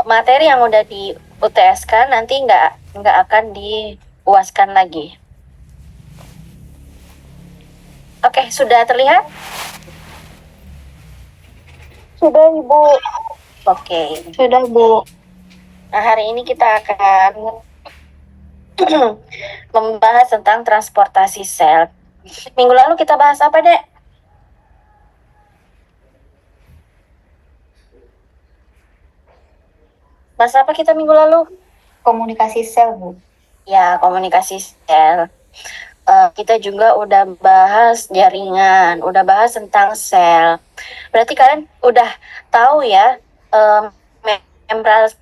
materi yang udah di UTS kan nanti nggak akan diuaskan lagi. Oke, sudah terlihat? Sudah, Ibu. Oke. Sudah, Bu. Nah, hari ini kita akan membahas tentang transportasi sel. Minggu lalu kita bahas apa, Dek? Bahas apa kita minggu lalu? Komunikasi sel, Bu. Ya, komunikasi sel. Kita juga udah bahas jaringan, udah bahas tentang sel. Berarti kalian udah tahu ya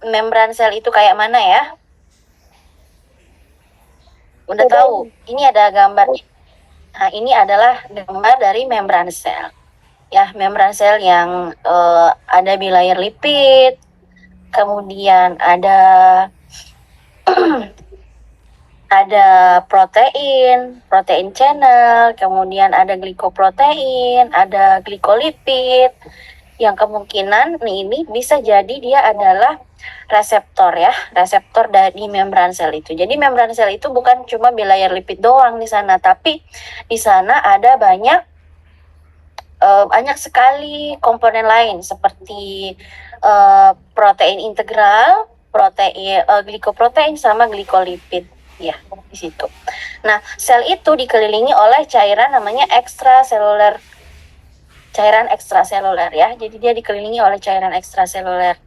membran sel itu kayak mana ya? Udah tahu. Ini ada gambarnya. Nah, ini adalah gambar dari membran sel. Ya, membran sel yang ada bilayer lipid, kemudian ada ada protein channel, kemudian ada glikoprotein, ada glikolipid, yang kemungkinan ini bisa jadi dia adalah reseptor ya, reseptor dari membran sel itu. Jadi membran sel itu bukan cuma bilayer lipid doang di sana, tapi di sana ada banyak sekali komponen lain seperti protein integral, protein glikoprotein sama glikolipid. Ya, di situ. Nah, sel itu dikelilingi oleh cairan namanya ekstraseluler. Cairan ekstraseluler ya. Jadi dia dikelilingi oleh cairan ekstraseluler.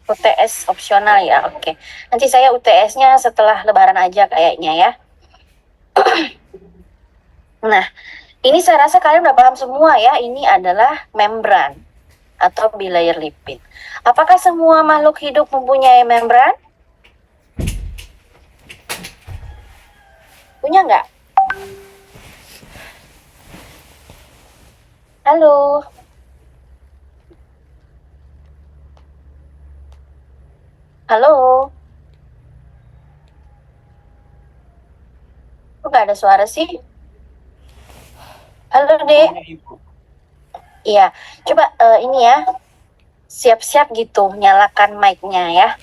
UTS opsional ya. Oke. Nanti saya UTS-nya setelah lebaran aja kayaknya ya. Nah, ini saya rasa kalian udah paham semua ya. Ini adalah membran atau bilayer lipid. Apakah semua makhluk hidup mempunyai membran? Punya nggak? Halo? Halo? Kok nggak ada suara sih? Halo, Dek? Iya, coba ini ya. Siap-siap gitu, nyalakan mic-nya ya.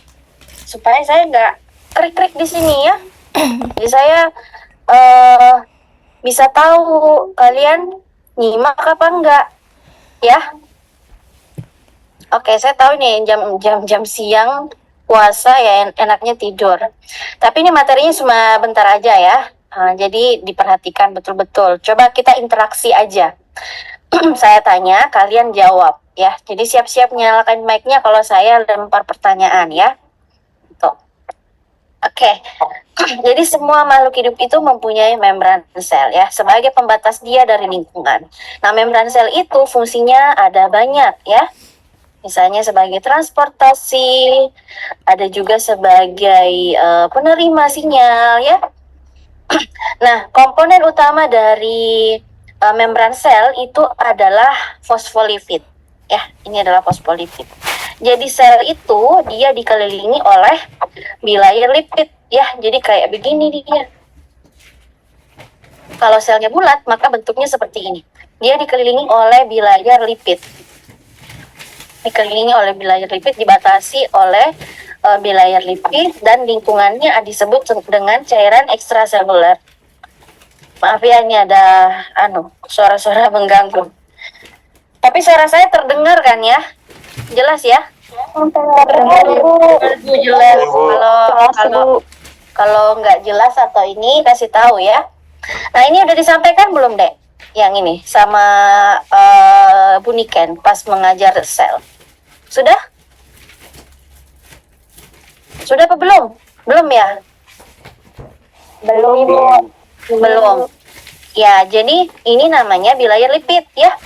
Supaya saya nggak krik-krik di sini ya. Jadi saya bisa tahu kalian nyimak apa enggak ya. Oke, saya tahu nih jam siang puasa ya enaknya tidur. Tapi ini materinya cuma bentar aja ya. Jadi diperhatikan betul-betul. Coba kita interaksi aja. Saya tanya, kalian jawab ya. Jadi siap-siap nyalakan mic-nya kalau saya lempar pertanyaan ya. Tuh. Oke. Jadi semua makhluk hidup itu mempunyai membran sel ya, sebagai pembatas dia dari lingkungan. Nah, membran sel itu fungsinya ada banyak ya. Misalnya sebagai transportasi, ada juga sebagai penerima sinyal ya. Nah, komponen utama dari membran sel itu adalah fosfolipid. Ya, ini adalah fosfolipid. Jadi sel itu dia dikelilingi oleh bilayer lipid. Ya, jadi kayak begini dia. Kalau selnya bulat, maka bentuknya seperti ini. Dia dikelilingi oleh bilayer lipid. Dikelilingi oleh bilayer lipid, dibatasi oleh bilayer lipid, dan lingkungannya disebut dengan cairan ekstraseluler. Maaf ya, ini ada suara-suara mengganggu. Tapi suara saya terdengar kan ya? Jelas ya? Terdengar, Bu. Jelas. Kalau nggak jelas atau ini kasih tahu ya. Nah, ini udah disampaikan belum, Dek? Yang ini sama Bu Niken pas mengajar sel. Sudah? Sudah apa belum? Belum ya? Belum, Ibu. Belum. Ya, jadi ini namanya bilayer lipid ya.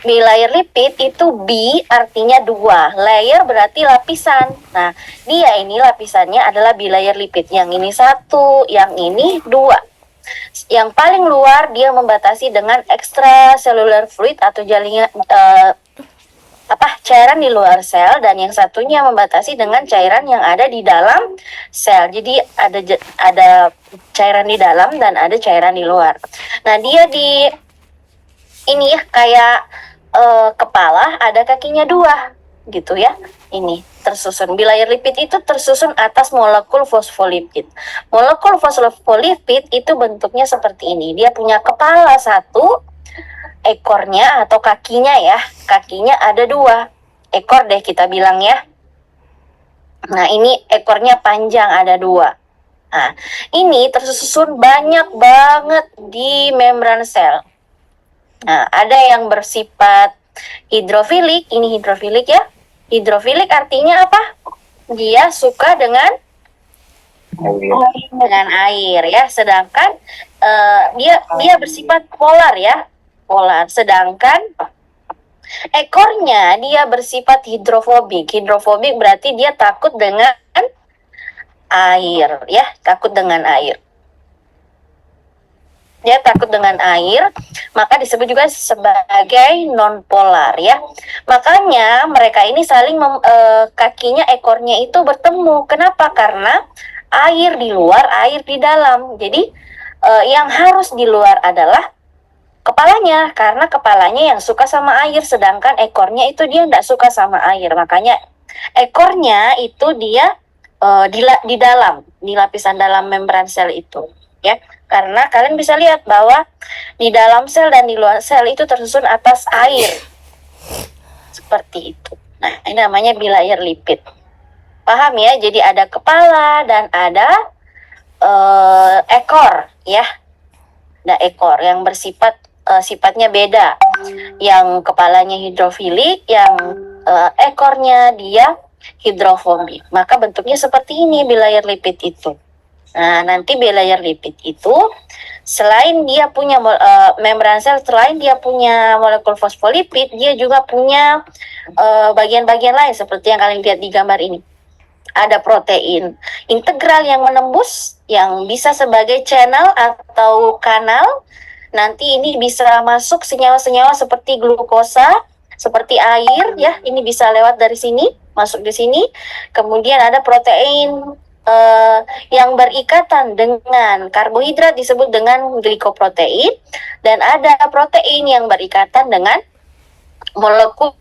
Bilayer lipid itu B artinya 2, layer berarti lapisan. Nah, dia ini lapisannya adalah bilayer lipid. Yang ini 1, yang ini 2. Yang paling luar dia membatasi dengan extracellular fluid atau jaringan cairan di luar sel, dan yang satunya membatasi dengan cairan yang ada di dalam sel. Jadi ada cairan di dalam dan ada cairan di luar. Nah, dia di ini ya kayak kepala, ada kakinya 2 gitu ya. Ini tersusun, bilayer lipid itu tersusun atas molekul fosfolipid. Molekul fosfolipid itu bentuknya seperti ini. Dia punya kepala 1, ekornya atau kakinya ya, kakinya ada 2 ekor deh kita bilang ya. Nah, ini ekornya panjang, ada 2. Nah, ini tersusun banyak banget di membran sel. Nah, ada yang bersifat hidrofilik, ini hidrofilik ya. Hidrofilik artinya apa? Dia suka dengan air ya. Sedangkan dia bersifat polar ya, polar. Sedangkan ekornya dia bersifat hidrofobik. Hidrofobik berarti dia takut dengan air ya, takut dengan air. Dia takut dengan air, maka disebut juga sebagai non-polar ya. Makanya mereka ini saling kakinya, ekornya itu bertemu. Kenapa? Karena air di luar, air di dalam. Jadi yang harus di luar adalah kepalanya, karena kepalanya yang suka sama air, sedangkan ekornya itu dia tidak suka sama air. Makanya ekornya itu dia di dalam, di lapisan dalam membran sel itu ya. Karena kalian bisa lihat bahwa di dalam sel dan di luar sel itu tersusun atas air. Seperti itu. Nah, ini namanya bilayer lipid. Paham ya? Jadi ada kepala dan ada ekor ya. Ada ekor yang bersifat sifatnya beda. Yang kepalanya hidrofilik, yang ekornya dia hidrofobik. Maka bentuknya seperti ini bilayer lipid itu. Nah, nanti bilayer lipid itu selain dia punya membran sel, selain dia punya molekul fosfolipid, dia juga punya bagian-bagian lain seperti yang kalian lihat di gambar ini. Ada protein integral yang menembus, yang bisa sebagai channel atau kanal. Nanti ini bisa masuk senyawa-senyawa seperti glukosa, seperti air ya, ini bisa lewat dari sini, masuk di sini. Kemudian ada protein yang berikatan dengan karbohidrat disebut dengan glikoprotein, dan ada protein yang berikatan dengan molekul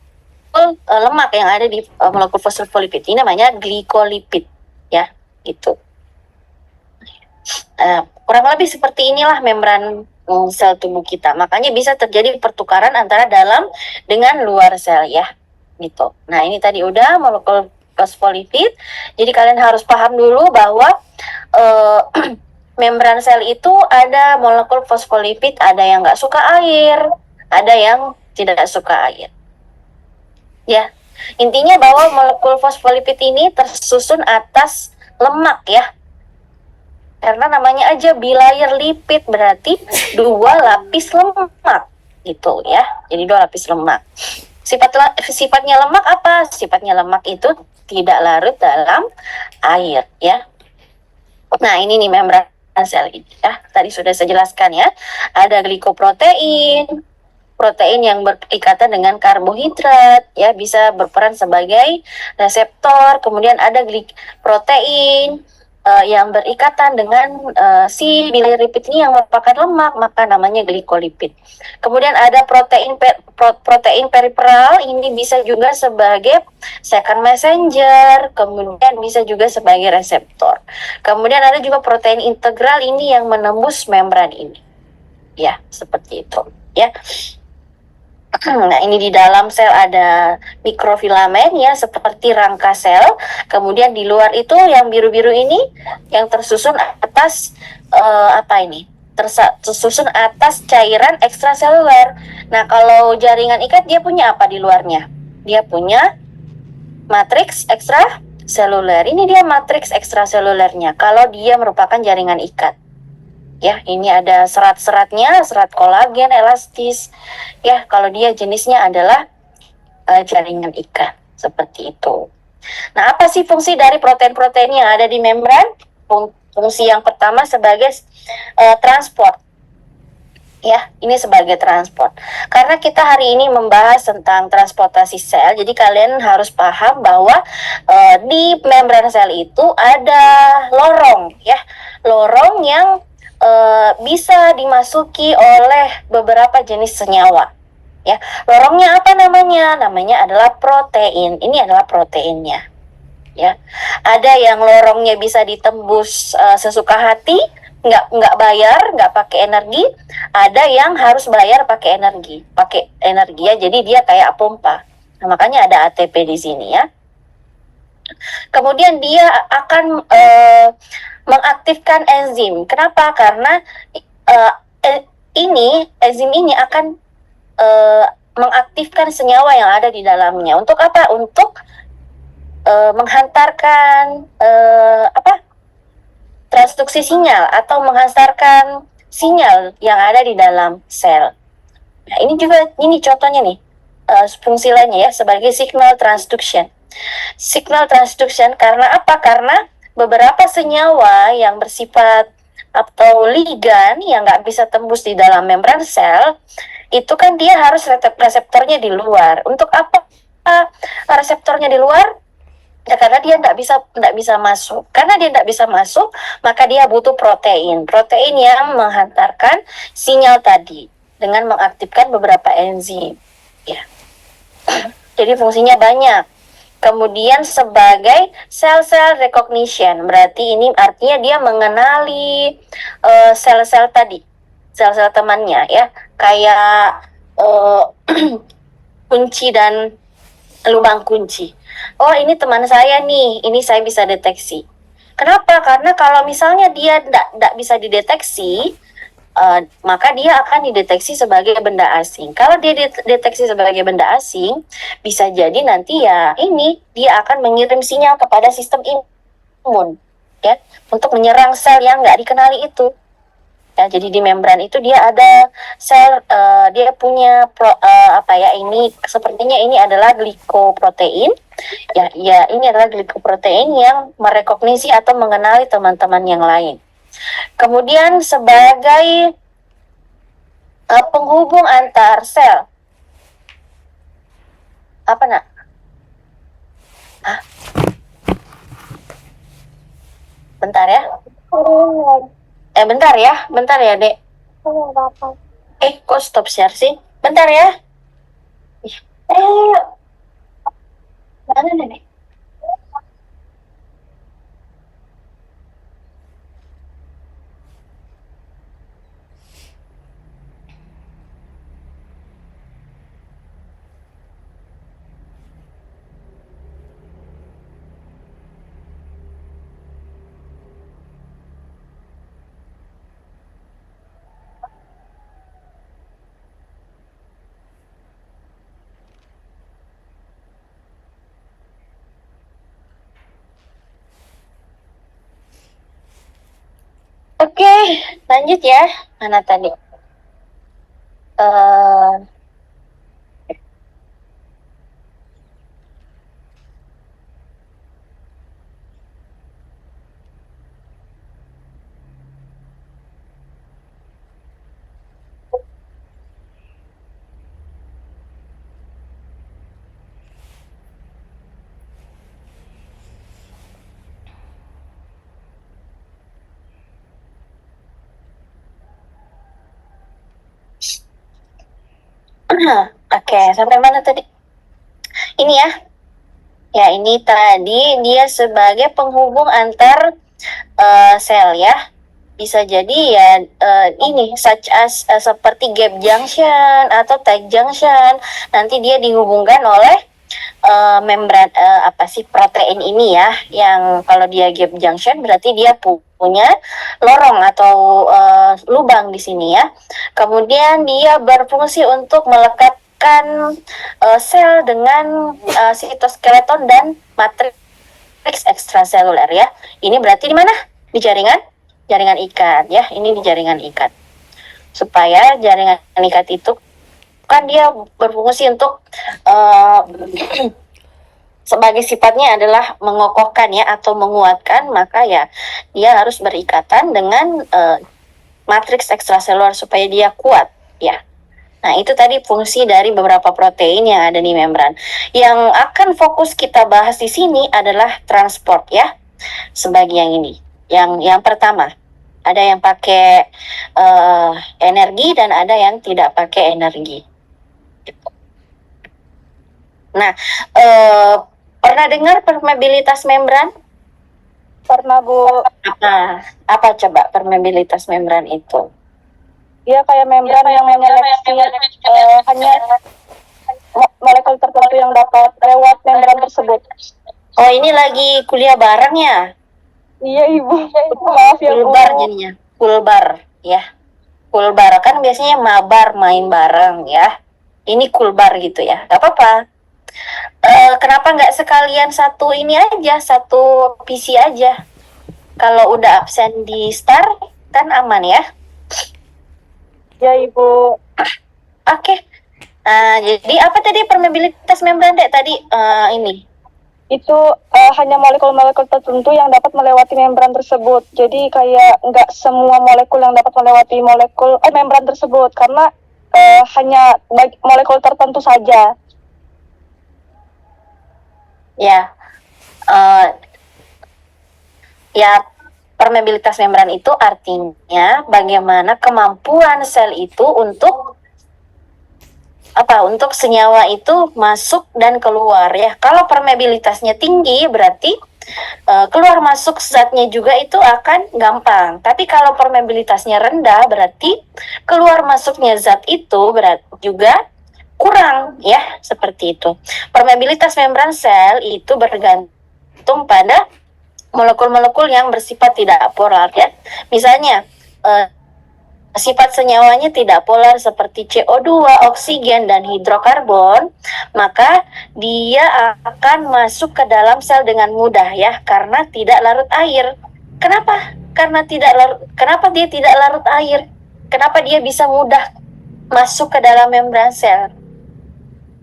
lemak yang ada di molekul fosfolipid, ini namanya glikolipid ya, gitu. Kurang lebih seperti inilah membran sel tubuh kita. Makanya bisa terjadi pertukaran antara dalam dengan luar sel ya, gitu. Nah, ini tadi udah molekul fosfolipid. Jadi kalian harus paham dulu bahwa membran sel itu ada molekul fosfolipid, ada yang nggak suka air, ada yang tidak suka air. Ya, intinya bahwa molekul fosfolipid ini tersusun atas lemak ya. Karena namanya aja bilayer lipid, berarti 2 lapis lemak gitu ya. Jadi 2 lapis lemak. Sifatnya lemak apa? Sifatnya lemak itu tidak larut dalam air ya. Nah, ini nih membran sel ini ya. Tadi sudah saya jelaskan ya. Ada glikoprotein, protein yang berikatan dengan karbohidrat ya, bisa berperan sebagai reseptor. Kemudian ada protein yang berikatan dengan si bilayer lipid ini yang merupakan lemak, maka namanya glikolipid. Kemudian ada protein periferal, ini bisa juga sebagai second messenger, kemudian bisa juga sebagai reseptor. Kemudian ada juga protein integral, ini yang menembus membran ini. Ya, seperti itu ya. Nah, ini di dalam sel ada mikrofilamen ya, seperti rangka sel. Kemudian di luar itu yang biru-biru ini yang tersusun atas tersusun atas cairan ekstraseluler. Nah, kalau jaringan ikat dia punya apa di luarnya? Dia punya matriks ekstraseluler. Ini dia matriks ekstraselulernya kalau dia merupakan jaringan ikat. Ya, ini ada serat-seratnya, serat kolagen, elastis. Ya, kalau dia jenisnya adalah jaringan ikat, seperti itu. Nah, apa sih fungsi dari protein-protein yang ada di membran? Fungsi yang pertama sebagai transport. Ya, ini sebagai transport. Karena kita hari ini membahas tentang transportasi sel, jadi kalian harus paham bahwa di membran sel itu ada lorong, ya, lorong yang bisa dimasuki oleh beberapa jenis senyawa. Ya, lorongnya apa namanya? Namanya adalah protein. Ini adalah proteinnya. Ya, ada yang lorongnya bisa ditembus sesuka hati, nggak bayar, nggak pakai energi. Ada yang harus bayar pakai energi ya. Jadi dia kayak pompa. Nah, makanya ada ATP di sini ya. Kemudian dia akan mengaktifkan enzim. Kenapa? Karena uh, enzim ini akan mengaktifkan senyawa yang ada di dalamnya. Untuk apa? Untuk menghantarkan transduksi sinyal atau menghantarkan sinyal yang ada di dalam sel. Nah, ini contohnya nih, fungsi lainnya ya, sebagai signal transduction. Signal transduction karena apa? Karena beberapa senyawa yang bersifat atau ligan yang nggak bisa tembus di dalam membran sel, itu kan dia harus reseptornya di luar. Untuk apa reseptornya di luar? Ya, karena dia tidak bisa masuk. Karena dia tidak bisa masuk, maka dia butuh protein. Protein yang menghantarkan sinyal tadi dengan mengaktifkan beberapa enzim. Ya. Jadi fungsinya banyak. Kemudian sebagai sel-sel recognition, berarti ini artinya dia mengenali sel-sel tadi, sel-sel temannya ya, kayak kunci dan lubang kunci. Oh, ini teman saya nih, ini saya bisa deteksi. Kenapa? Karena kalau misalnya dia tidak bisa dideteksi, maka dia akan dideteksi sebagai benda asing. Kalau dia dideteksi sebagai benda asing, bisa jadi nanti ya ini dia akan mengirim sinyal kepada sistem imun, ya, untuk menyerang sel yang nggak dikenali itu. Ya, jadi di membran itu dia ada sel, dia punya ini sepertinya ini adalah glikoprotein. Ya, ini adalah glikoprotein yang merekognisi atau mengenali teman-teman yang lain. Kemudian sebagai penghubung antar sel. Apa nak? Hah? Bentar ya. Bentar ya, Dek. Kok stop share sih? Bentar ya. Mana Dek? Oke, lanjut ya. Mana tadi? Oke, sampai mana tadi? Ini ya. Ya, ini tadi dia sebagai penghubung antar sel ya. Bisa jadi ya ini such as seperti gap junction atau tight junction. Nanti dia dihubungkan oleh membran protein ini ya, yang kalau dia gap junction berarti dia punya lorong atau lubang di sini ya. Kemudian dia berfungsi untuk melekatkan sel dengan sitoskeleton dan matriks ekstraseluler ya. Ini berarti di mana? Di jaringan ikat ya. Ini di jaringan ikat. Supaya jaringan ikat itu kan dia berfungsi untuk sebagai sifatnya adalah mengokohkan ya atau menguatkan, maka ya dia harus berikatan dengan matriks ekstraseluler supaya dia kuat ya. Nah, itu tadi fungsi dari beberapa protein yang ada di membran. Yang akan fokus kita bahas di sini adalah transport ya. Sebagai yang ini. Yang pertama, ada yang pakai energi dan ada yang tidak pakai energi. Nah, pernah dengar permeabilitas membran? Pernah, Bu. Apa coba permeabilitas membran itu? Dia kayak membran yang menyeleksi hanya molekul tertentu yang dapat lewat membran tersebut. Oh, ini lagi kuliah bareng ya? Iya, Ibu. Maaf ya, Bu. Pulbar jadinya. Pulbar ya. Pulbar kan biasanya mabar main bareng ya. Ini kulbar gitu ya. Gak apa-apa. Kenapa nggak sekalian satu ini aja, satu PC aja? Kalau udah absen di STAR kan aman ya. Ya, Ibu. Oke. Jadi apa tadi permeabilitas membran Dek tadi ini? Itu hanya molekul-molekul tertentu yang dapat melewati membran tersebut. Jadi kayak nggak semua molekul yang dapat melewati membran tersebut karena hanya molekul tertentu saja. Ya, ya permeabilitas membran itu artinya bagaimana kemampuan sel itu untuk untuk senyawa itu masuk dan keluar ya. Kalau permeabilitasnya tinggi berarti keluar masuk zatnya juga itu akan gampang. Tapi kalau permeabilitasnya rendah berarti keluar masuknya zat itu berarti juga kurang ya, seperti itu. Permeabilitas membran sel itu bergantung pada molekul-molekul yang bersifat tidak polar ya. Misalnya sifat senyawanya tidak polar seperti CO2, oksigen, dan hidrokarbon, maka dia akan masuk ke dalam sel dengan mudah ya, karena tidak larut air. Kenapa? Kenapa dia tidak larut air? Kenapa dia bisa mudah masuk ke dalam membran sel?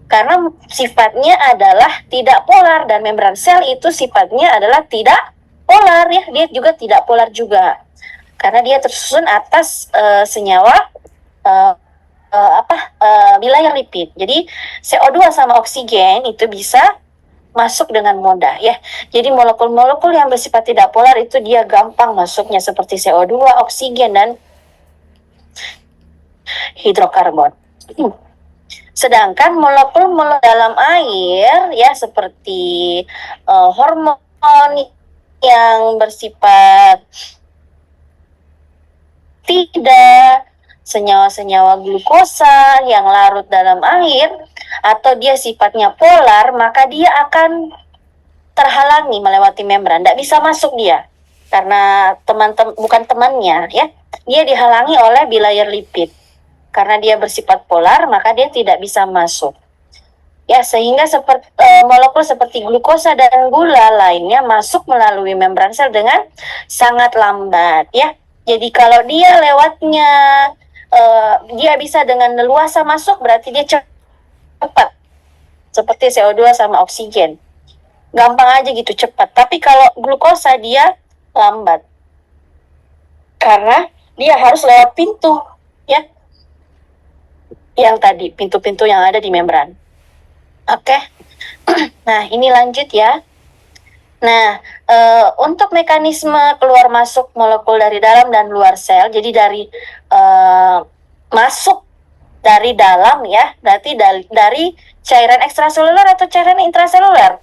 Karena sifatnya adalah tidak polar, dan membran sel itu sifatnya adalah tidak polar ya, dia juga tidak polar juga. Karena dia tersusun atas senyawa bilayar lipid. Jadi CO2 sama oksigen itu bisa masuk dengan mudah ya. Jadi molekul-molekul yang bersifat tidak polar itu dia gampang masuknya seperti CO2, oksigen, dan hidrokarbon. Sedangkan molekul-molekul dalam air ya seperti hormon yang bersifat tidak, senyawa-senyawa glukosa yang larut dalam air atau dia sifatnya polar, maka dia akan terhalangi melewati membran, tidak bisa masuk dia karena bukan temannya ya, dia dihalangi oleh bilayar lipid. Karena dia bersifat polar, maka dia tidak bisa masuk. Ya, sehingga molekul seperti glukosa dan gula lainnya masuk melalui membran sel dengan sangat lambat. Ya, jadi kalau dia lewatnya, dia bisa dengan leluasa masuk, berarti dia cepat. Seperti CO2 sama oksigen. Gampang aja gitu, cepat. Tapi kalau glukosa dia lambat. Karena dia harus lewat pintu. Ya, yang tadi, pintu-pintu yang ada di membran. Oke. Nah, ini lanjut ya. Nah, untuk mekanisme keluar masuk molekul dari dalam dan luar sel, jadi dari masuk dari dalam ya, berarti dari cairan ekstraseluler atau cairan intraseluler?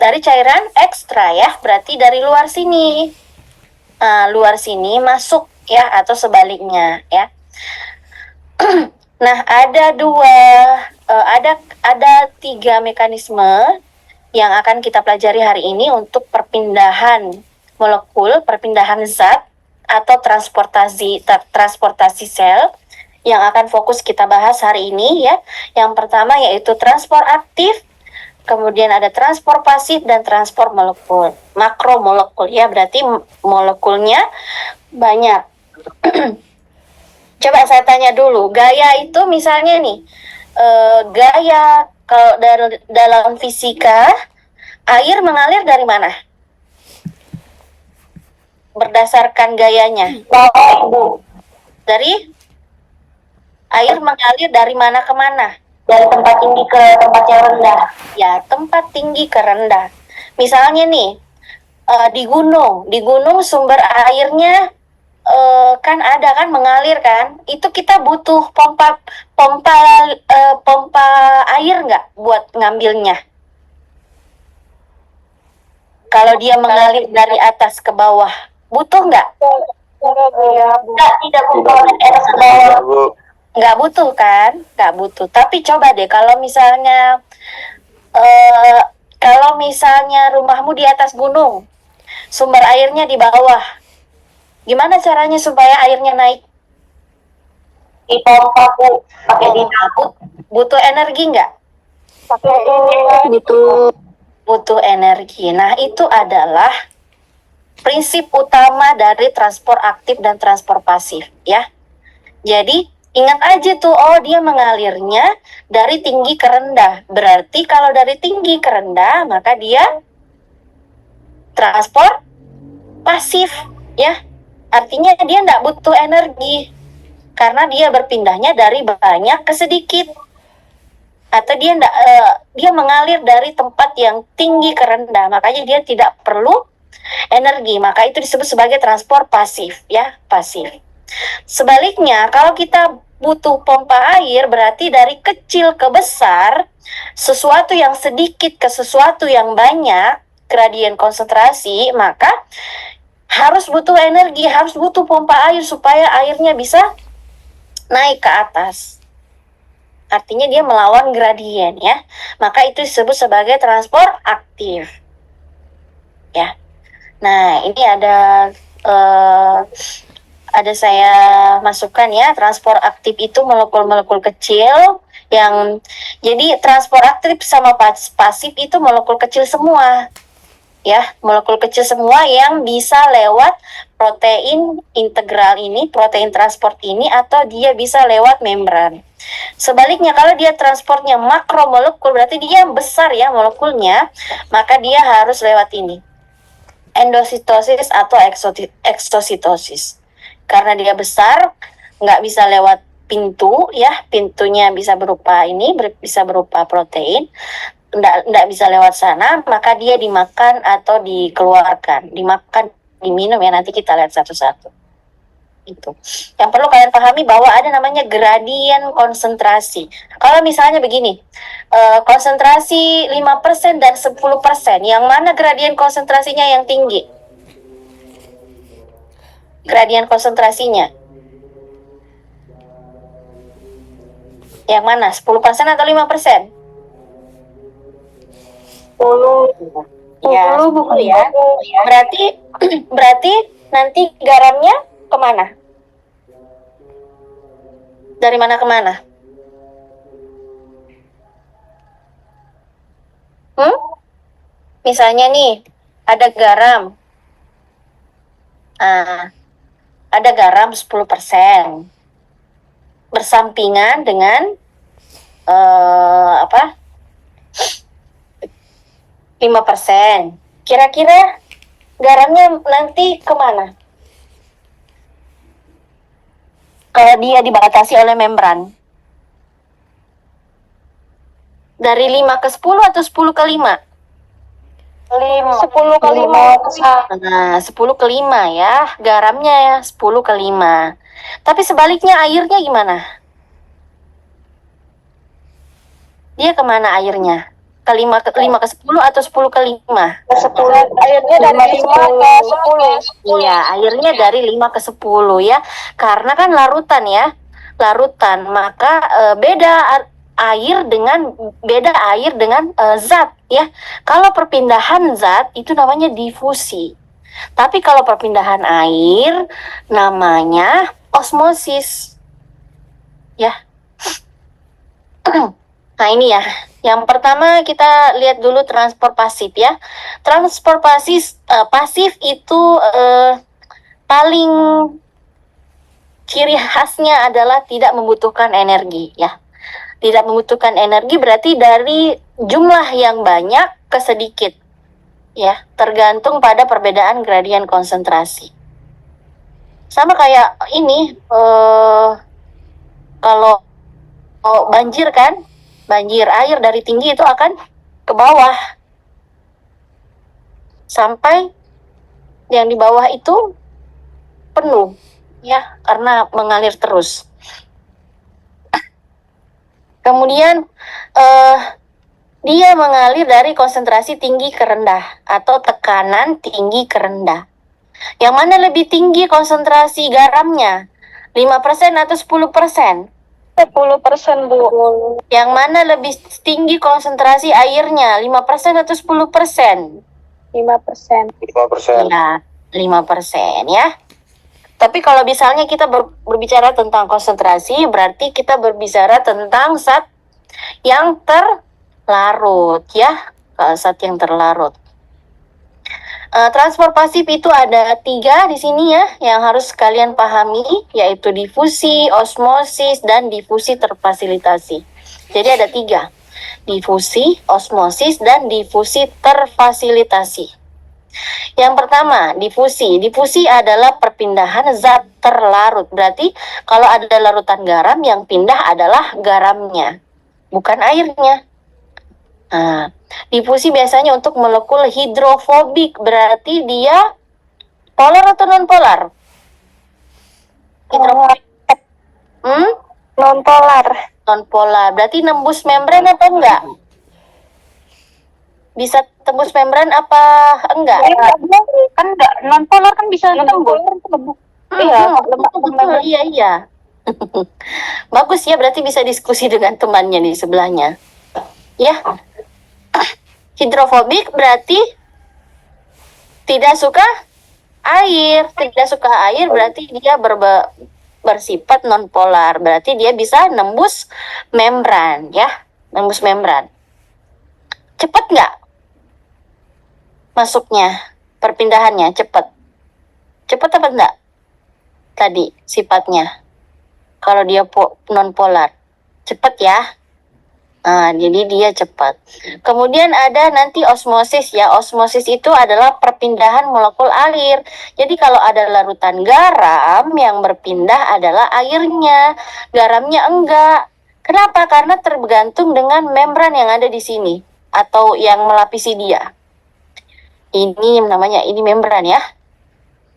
Dari cairan ekstra ya, berarti dari luar sini. Luar sini masuk ya, atau sebaliknya ya. Nah, ada tiga mekanisme yang akan kita pelajari hari ini untuk perpindahan molekul, perpindahan zat atau transportasi sel yang akan fokus kita bahas hari ini ya. Yang pertama yaitu transport aktif, kemudian ada transport pasif dan transport molekul. Makromolekul ya, berarti molekulnya banyak. Coba saya tanya dulu, gaya itu misalnya nih, gaya kalau dalam fisika, air mengalir dari mana? berdasarkan gayanya? Bawah, Ibu. Dari air mengalir dari mana ke mana? Dari tempat tinggi ke tempat yang rendah. Ya, tempat tinggi ke rendah. Misalnya nih, di gunung sumber airnya kan ada kan mengalir kan? Itu kita butuh pompa pompa pompa air nggak buat ngambilnya? Kalau dia mengalir dari atas ke bawah, butuh nggak? Tidak butuh air ke bawah. Nggak butuh kan? Nggak butuh. Tapi coba deh kalau misalnya rumahmu di atas gunung, sumber airnya di bawah, gimana caranya supaya airnya naik? Dipompa, Bu. Pakai Dinamo. Butuh energi nggak? pakai ini. Butuh energi. Nah, itu adalah prinsip utama dari transport aktif dan transport pasif, ya. Jadi, ingat aja tuh, oh dia mengalirnya dari tinggi ke rendah. Berarti kalau dari tinggi ke rendah, maka dia transport pasif, ya. Artinya dia nggak butuh energi. Karena dia berpindahnya dari banyak ke sedikit. Atau dia mengalir dari tempat yang tinggi ke rendah, makanya dia tidak perlu energi, maka itu disebut sebagai transport pasif, ya, pasif. Sebaliknya, kalau kita butuh pompa air, berarti dari kecil ke besar, sesuatu yang sedikit ke sesuatu yang banyak, gradien konsentrasi, maka harus butuh energi, harus butuh pompa air supaya airnya bisa naik ke atas. Artinya dia melawan gradien, ya. Maka itu disebut sebagai transport aktif. Ya. Nah, ini ada saya masukkan ya, transport aktif itu molekul-molekul kecil yang jadi transport aktif sama pasif itu molekul kecil semua. Ya, molekul kecil semua yang bisa lewat protein integral ini, protein transport ini, atau dia bisa lewat membran. Sebaliknya, kalau dia transportnya makromolekul, berarti dia besar ya molekulnya, maka dia harus lewat ini, endositosis atau eksositosis. Karena dia besar, nggak bisa lewat pintu, ya, pintunya bisa berupa bisa berupa protein, nggak bisa lewat sana, maka dia dimakan atau dikeluarkan, dimakan, diminum ya, nanti kita lihat satu-satu. Itu yang perlu kalian pahami, bahwa ada namanya gradien konsentrasi. Kalau misalnya begini, konsentrasi 5% dan 10%, yang mana gradien konsentrasinya yang tinggi? Gradien konsentrasinya yang mana? 10% atau 5%? 10. Ya, 10 ya. Berarti nanti garamnya kemana? Dari mana ke mana? Misalnya nih, ada garam. Ada garam 10%. Bersampingan dengan 5%. Kira-kira garamnya nanti kemana? Kalau dia dibatasi oleh membran. Dari 5 ke 10 atau 10 ke 5? 10 ke 5. Nah, 10 ke 5 ya. Garamnya ya 10 ke 5. Tapi sebaliknya airnya gimana? Dia kemana airnya? Ke 5 ke 10 atau 10 ke 5? 10. Airnya dari 5 ke 10. Iya, airnya dari 5 ke 10 ya. Karena kan larutan ya. Larutan, maka beda air dengan zat ya. Kalau perpindahan zat itu namanya difusi. Tapi kalau perpindahan air namanya osmosis. Ya. Nah, ini ya. Yang pertama kita lihat dulu transport pasif ya. Transport pasif itu paling ciri khasnya adalah tidak membutuhkan energi ya. Tidak membutuhkan energi berarti dari jumlah yang banyak ke sedikit ya, tergantung pada perbedaan gradien konsentrasi. Sama kayak ini, kalau banjir kan, banjir air dari tinggi itu akan ke bawah sampai yang di bawah itu penuh, ya, karena mengalir terus. Kemudian dia mengalir dari konsentrasi tinggi ke rendah atau tekanan tinggi ke rendah. Yang mana lebih tinggi konsentrasi garamnya? 5% atau 10%? 10%, Bu. Yang mana lebih tinggi konsentrasi airnya? 5% atau 10%? 5%. 5%. Ya, 5% ya. Tapi kalau misalnya kita berbicara tentang konsentrasi, berarti kita berbicara tentang zat yang terlarut ya. Zat yang terlarut. Transport pasif itu ada 3 di sini ya, yang harus kalian pahami, yaitu difusi, osmosis, dan difusi terfasilitasi. Jadi ada 3, difusi, osmosis, dan difusi terfasilitasi. Yang pertama, difusi. Difusi adalah perpindahan zat terlarut. Berarti kalau ada larutan garam, yang pindah adalah garamnya, bukan airnya. Nah, difusi biasanya untuk molekul hidrofobik, berarti dia polar atau non polar? Hidrofobik. Non polar. Non polar, berarti nembus membran apa enggak? Bisa tembus membran apa enggak? Kan enggak, non polar kan bisa tembus. Iya, betul, iya. Bagus ya, berarti bisa diskusi dengan temannya di sebelahnya. Ya. Hidrofobik berarti tidak suka air. Tidak suka air berarti dia bersifat non polar. Berarti dia bisa nembus membran ya. Nembus membran. Cepat nggak masuknya? Perpindahannya cepat. Cepat apa enggak? Tadi sifatnya. Kalau dia non polar. Cepat ya. Nah, jadi dia cepat. Kemudian ada nanti osmosis ya. Osmosis itu adalah perpindahan molekul air. Jadi kalau ada larutan garam, yang berpindah adalah airnya. Garamnya enggak. Kenapa? Karena tergantung dengan membran yang ada di sini atau yang melapisi dia. Ini namanya, ini membran ya.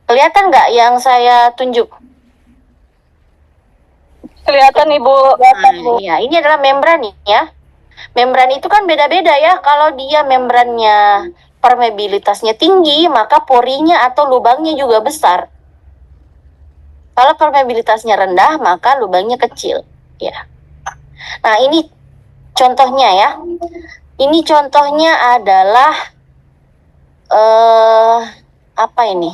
Kelihatan nggak yang saya tunjuk? Kelihatan, Ibu. Nah, iya, ini adalah membran ya. Membran itu kan beda-beda ya. Kalau dia membrannya permeabilitasnya tinggi, maka porinya atau lubangnya juga besar. Kalau permeabilitasnya rendah, maka lubangnya kecil. Ya. Nah, ini contohnya ya. Ini contohnya adalah apa ini?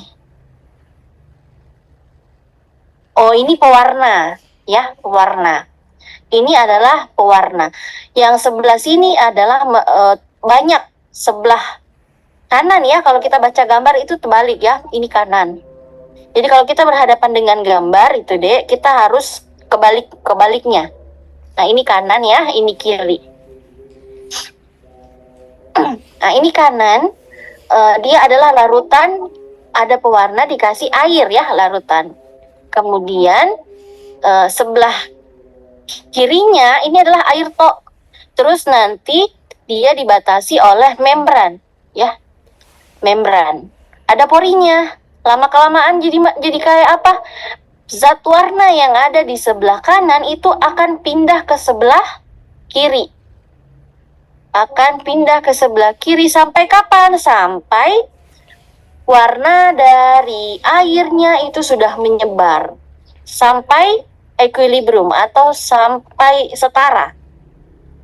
Oh, ini pewarna ya, pewarna. Ini adalah pewarna. Yang sebelah sini adalah banyak, sebelah kanan ya. Kalau kita baca gambar itu terbalik ya. Ini kanan. Jadi kalau kita berhadapan dengan gambar itu deh, kita harus kebaliknya. Nah, ini kanan ya, ini kiri. Nah, ini kanan. Dia adalah larutan, ada pewarna dikasih air ya, larutan. Kemudian sebelah kirinya ini adalah air tok. Terus nanti dia dibatasi oleh membran, ya. Membran. Ada porinya. Lama-kelamaan jadi kayak apa? Zat warna yang ada di sebelah kanan itu akan pindah ke sebelah kiri. Akan pindah ke sebelah kiri sampai kapan? Sampai warna dari airnya itu sudah menyebar. Sampai equilibrium atau sampai setara.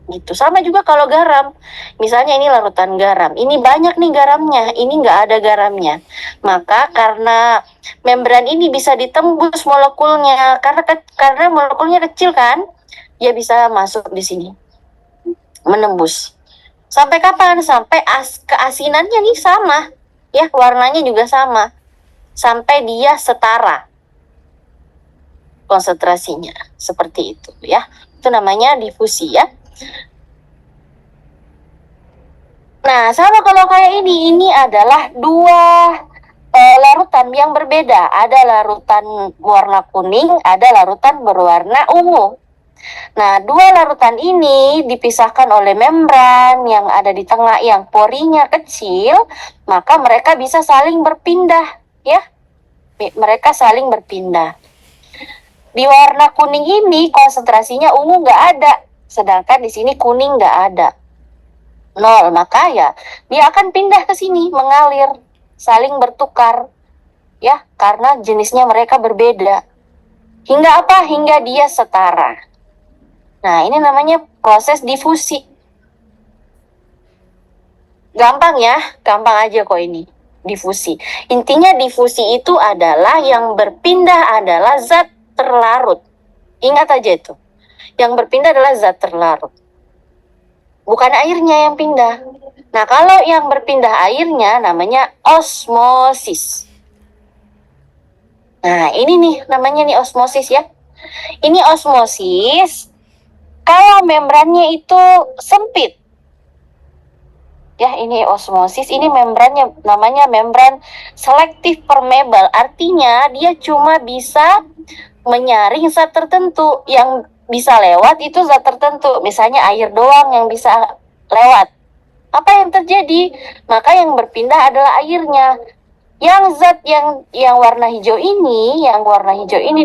Gitu. Sama juga kalau garam. Misalnya ini larutan garam. Ini banyak nih garamnya. Ini nggak ada garamnya. Maka karena membran ini bisa ditembus molekulnya. Karena molekulnya kecil kan. Dia bisa masuk di sini. Menembus. Sampai kapan? Sampai keasinannya nih sama. Ya, warnanya juga sama. Sampai dia setara konsentrasinya. Seperti itu ya. Itu namanya difusi ya. Nah, sama kalau kayak ini adalah dua larutan yang berbeda. Ada larutan warna kuning, ada larutan berwarna ungu. Nah, dua larutan ini dipisahkan oleh membran yang ada di tengah yang porinya kecil, maka mereka bisa saling berpindah, ya. Mereka saling berpindah. Di warna kuning ini konsentrasinya ungu nggak ada, sedangkan di sini kuning nggak ada. 0, maka ya dia akan pindah ke sini, mengalir, saling bertukar, ya, karena jenisnya mereka berbeda. Hingga apa? Hingga dia setara. Nah, ini namanya proses difusi. Gampang ya, gampang aja kok ini. Difusi. Intinya difusi itu adalah yang berpindah adalah zat terlarut. Ingat aja itu. Yang berpindah adalah zat terlarut. Bukan airnya yang pindah. Nah, kalau yang berpindah airnya namanya osmosis. Nah, ini nih namanya nih osmosis ya. Ini osmosis kalau membrannya itu sempit. Ya, ini osmosis, ini membrannya namanya membran selektif permeable. Artinya dia cuma bisa menyaring zat tertentu. Yang bisa lewat itu zat tertentu. Misalnya air doang yang bisa lewat. Apa yang terjadi? Maka yang berpindah adalah airnya. Yang zat yang warna hijau ini,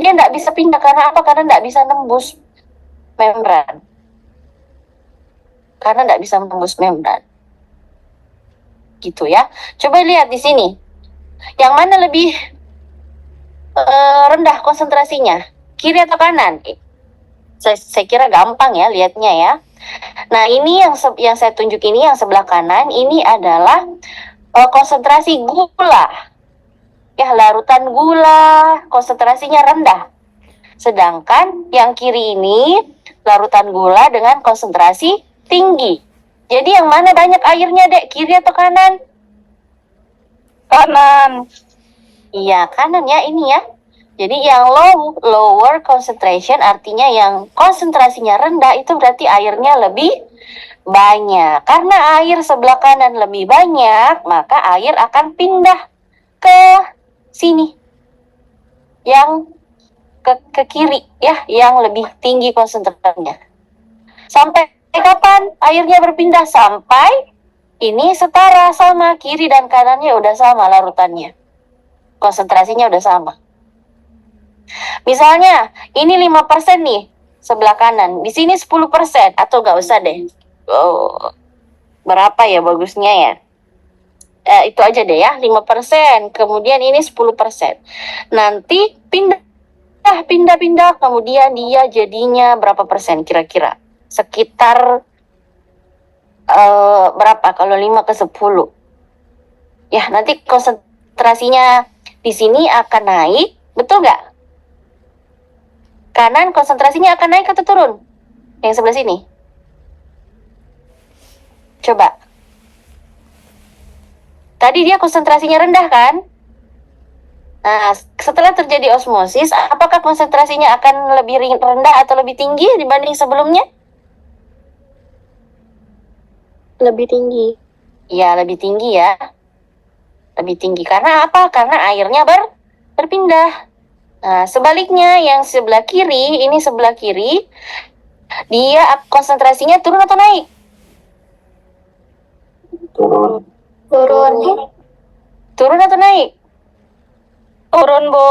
dia tidak bisa pindah. Karena apa? Karena tidak bisa nembus membran. Karena tidak bisa menembus membran. Gitu ya. Coba lihat di sini. Yang mana lebih rendah konsentrasinya? Kiri atau kanan? Saya kira gampang ya lihatnya ya. Nah, ini yang saya tunjuk ini yang sebelah kanan ini adalah konsentrasi gula. Ya, larutan gula konsentrasinya rendah. Sedangkan yang kiri ini larutan gula dengan konsentrasi tinggi. Jadi yang mana banyak airnya, Dek? Kiri atau kanan? Kanan. Iya, kanan ya ini ya. Jadi yang lower concentration artinya yang konsentrasinya rendah itu berarti airnya lebih banyak. Karena air sebelah kanan lebih banyak, maka air akan pindah ke sini. Yang ke kiri ya, yang lebih tinggi konsentrasinya. Sampai kapan airnya berpindah? Sampai ini setara sama, kiri dan kanannya udah sama larutannya. Konsentrasinya udah sama. Misalnya ini 5% nih sebelah kanan, di sini 10% atau gak usah deh. Oh, berapa ya bagusnya ya? Itu aja deh ya, 5%. Kemudian ini 10%. Nanti pindah, kemudian dia jadinya berapa persen kira-kira? Sekitar berapa kalau 5 ke 10? Ya, nanti konsentrasinya di sini akan naik, betul nggak? Kanan konsentrasinya akan naik atau turun? Yang sebelah sini. Coba. Tadi dia konsentrasinya rendah kan? Nah, setelah terjadi osmosis, apakah konsentrasinya akan lebih rendah atau lebih tinggi dibanding sebelumnya? Lebih tinggi. Ya, lebih tinggi ya. Lebih tinggi. Karena apa? Karena airnya berpindah. Nah, sebaliknya yang sebelah kiri, ini sebelah kiri, dia konsentrasinya turun atau naik? Turun. Turun atau naik? Turun, Bu.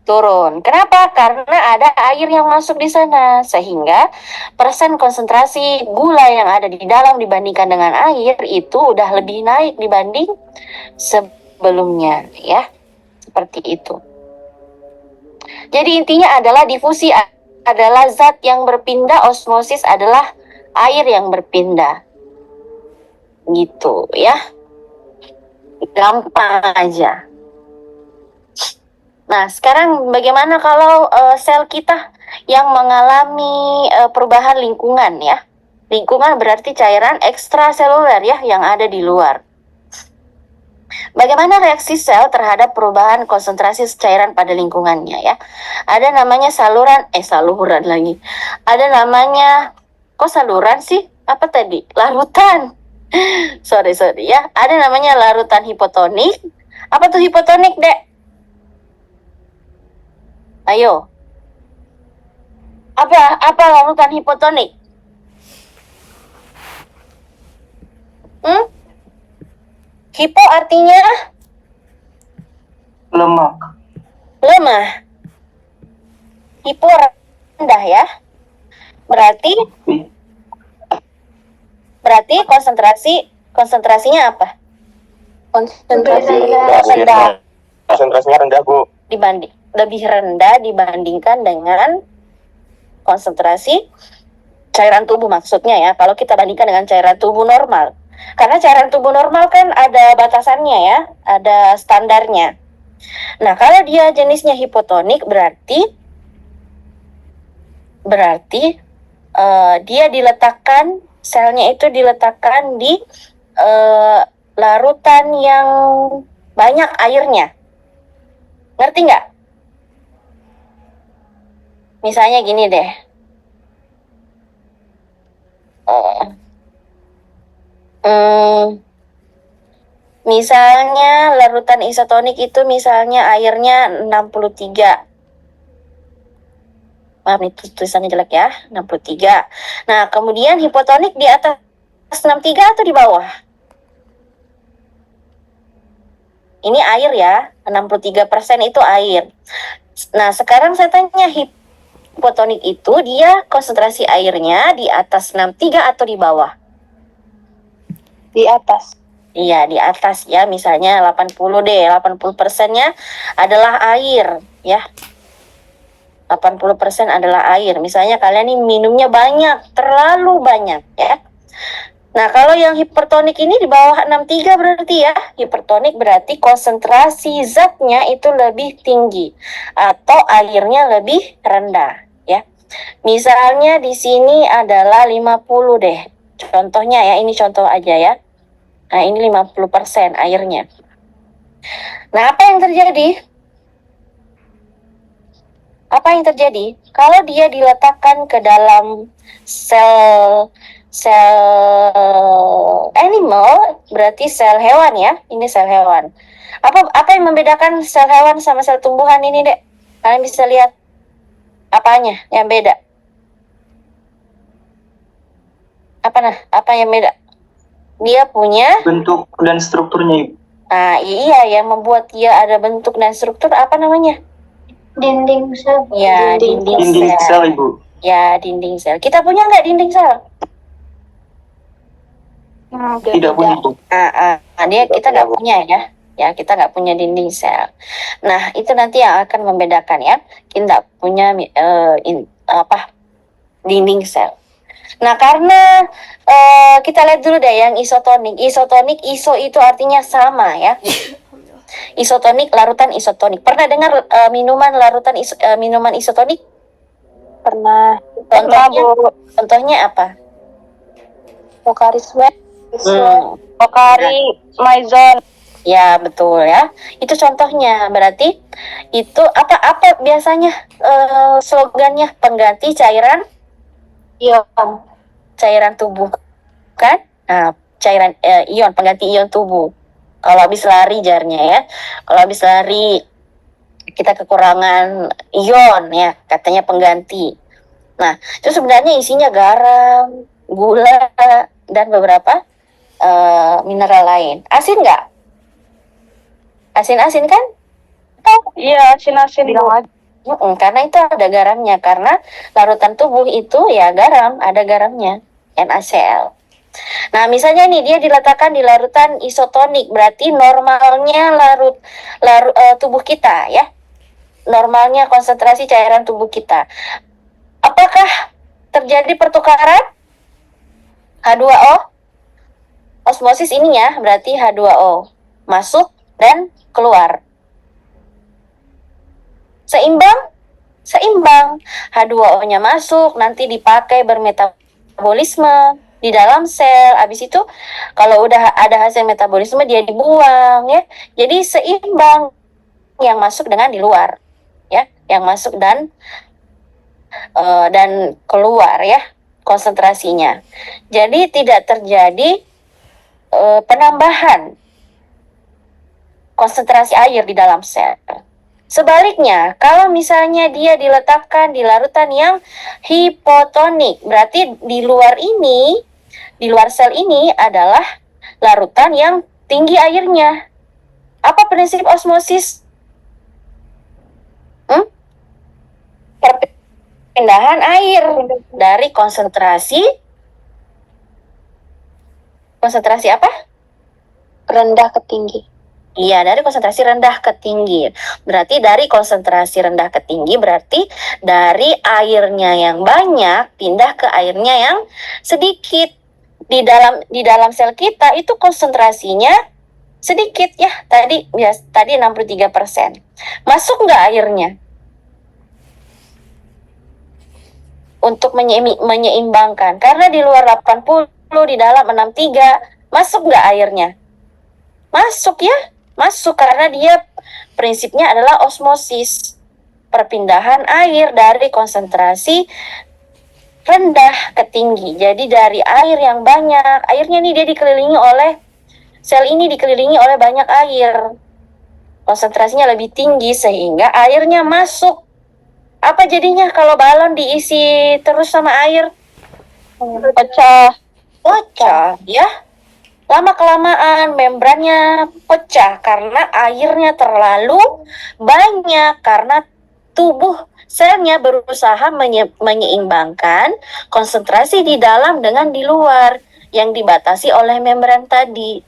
Turun. Kenapa? Karena ada air yang masuk di sana. Sehingga persen konsentrasi gula yang ada di dalam dibandingkan dengan air itu udah lebih naik dibanding sebelumnya. Ya, seperti itu. Jadi intinya adalah difusi adalah zat yang berpindah, osmosis adalah air yang berpindah. Gitu ya. Gampang aja. Nah, sekarang bagaimana kalau sel kita yang mengalami perubahan lingkungan ya? Lingkungan berarti cairan ekstraseluler ya yang ada di luar. Bagaimana reaksi sel terhadap perubahan konsentrasi cairan pada lingkungannya ya? Ada namanya saluran lagi. Ada namanya, kok saluran sih? Apa tadi? Larutan. sorry ya. Ada namanya larutan hipotonik, Apa tuh hipotonik, Dek? Ayo. Apa larutan hipotonik? Hipo artinya Lemak. lemah. Hipo rendah ya. Berarti konsentrasinya apa? Konsentrasinya rendah, Bu. Lebih rendah dibandingkan dengan konsentrasi cairan tubuh maksudnya ya. Kalau kita bandingkan dengan cairan tubuh normal. Karena cairan tubuh normal kan ada batasannya ya, ada standarnya. Nah, kalau dia jenisnya hipotonik berarti dia diletakkan, selnya itu diletakkan di larutan yang banyak airnya. Ngerti nggak? Misalnya gini deh. Misalnya larutan isotonik itu misalnya airnya 63. Maaf nih tulisannya jelek ya, 63. Nah, kemudian hipotonik di atas 63 atau di bawah? Ini air ya, 63% itu air. Nah, sekarang saya tanya hipotonik itu dia konsentrasi airnya di atas 63 atau di bawah? Di atas. Iya, di atas ya, misalnya 80 deh, 80%-nya adalah air ya. 80% adalah air. Misalnya kalian nih minumnya banyak, terlalu banyak ya. Nah, kalau yang hipertonik ini di bawah 63 berarti ya, hipertonik berarti konsentrasi zatnya itu lebih tinggi atau airnya lebih rendah ya. Misalnya di sini adalah 50 deh. Contohnya ya, ini contoh aja ya. Nah, ini 50% airnya. Nah, apa yang terjadi? Apa yang terjadi? Kalau dia diletakkan ke dalam sel animal, berarti sel hewan ya. Ini sel hewan. Apa yang membedakan sel hewan sama sel tumbuhan ini, Dek? Kalian bisa lihat apanya yang beda? Apa yang beda? Dia punya bentuk dan strukturnya, Ibu. Nah, iya, yang membuat dia ada bentuk dan struktur apa namanya? Dinding sel. Ya, dinding sel, Ibu. Ya, dinding sel. Kita punya nggak dinding sel? Tidak punya, Ibu. Dia kita nggak punya ya. Ya, kita nggak punya dinding sel. Nah, itu nanti yang akan membedakan ya. Kita punya dinding sel. Nah, karena kita lihat dulu deh yang isotonik. Iso itu artinya sama ya. Isotonik, larutan isotonik. Pernah dengar minuman isotonik? Pernah. Contohnya apa? Pocari Sweat. Pocari Maison. Ya, betul ya. Itu contohnya. Berarti itu apa biasanya slogannya pengganti cairan cairan tubuh kan? Nah, cairan ion, pengganti ion tubuh. Kalau habis lari jarnya ya. Kalau habis lari kita kekurangan ion ya, katanya pengganti. Nah, itu sebenarnya isinya garam, gula, dan beberapa mineral lain. Asin nggak? Asin-asin kan? Iya, asin-asin. Karena itu ada garamnya. Karena larutan tubuh itu ya garam, ada garamnya, NaCl. Nah, misalnya nih dia diletakkan di larutan isotonik, berarti normalnya tubuh kita ya. Normalnya konsentrasi cairan tubuh kita. Apakah terjadi pertukaran H2O? Osmosis ini ya, berarti H2O masuk dan keluar. Seimbang. H2O-nya masuk, nanti dipakai bermetabolisme di dalam sel. Habis itu kalau udah ada hasil metabolisme dia dibuang ya. Jadi seimbang yang masuk dengan di luar ya, yang masuk dan keluar ya konsentrasinya. Jadi tidak terjadi penambahan konsentrasi air di dalam sel. Sebaliknya, kalau misalnya dia diletakkan di larutan yang hipotonik, berarti di luar sel ini adalah larutan yang tinggi airnya. Apa prinsip osmosis? Perpindahan air dari konsentrasi apa? Rendah ke tinggi. Iya, dari konsentrasi rendah ke tinggi. Berarti dari konsentrasi rendah ke tinggi berarti dari airnya yang banyak pindah ke airnya yang sedikit. Di dalam sel kita itu konsentrasinya sedikit ya. Tadi 63%. Masuk nggak airnya? Untuk menyeimbangkan. Karena di luar 80, di dalam 63. Masuk nggak airnya? Masuk ya. Masuk karena dia prinsipnya adalah osmosis. Perpindahan air dari konsentrasi rendah ke tinggi. Jadi dari air yang banyak, airnya nih dia dikelilingi oleh, sel ini dikelilingi oleh banyak air. Konsentrasinya lebih tinggi sehingga airnya masuk. Apa jadinya kalau balon diisi terus sama air? Pecah. Pecah, ya. Lama-kelamaan membrannya pecah karena airnya terlalu banyak, karena tubuh selnya berusaha menyeimbangkan konsentrasi di dalam dengan di luar yang dibatasi oleh membran tadi.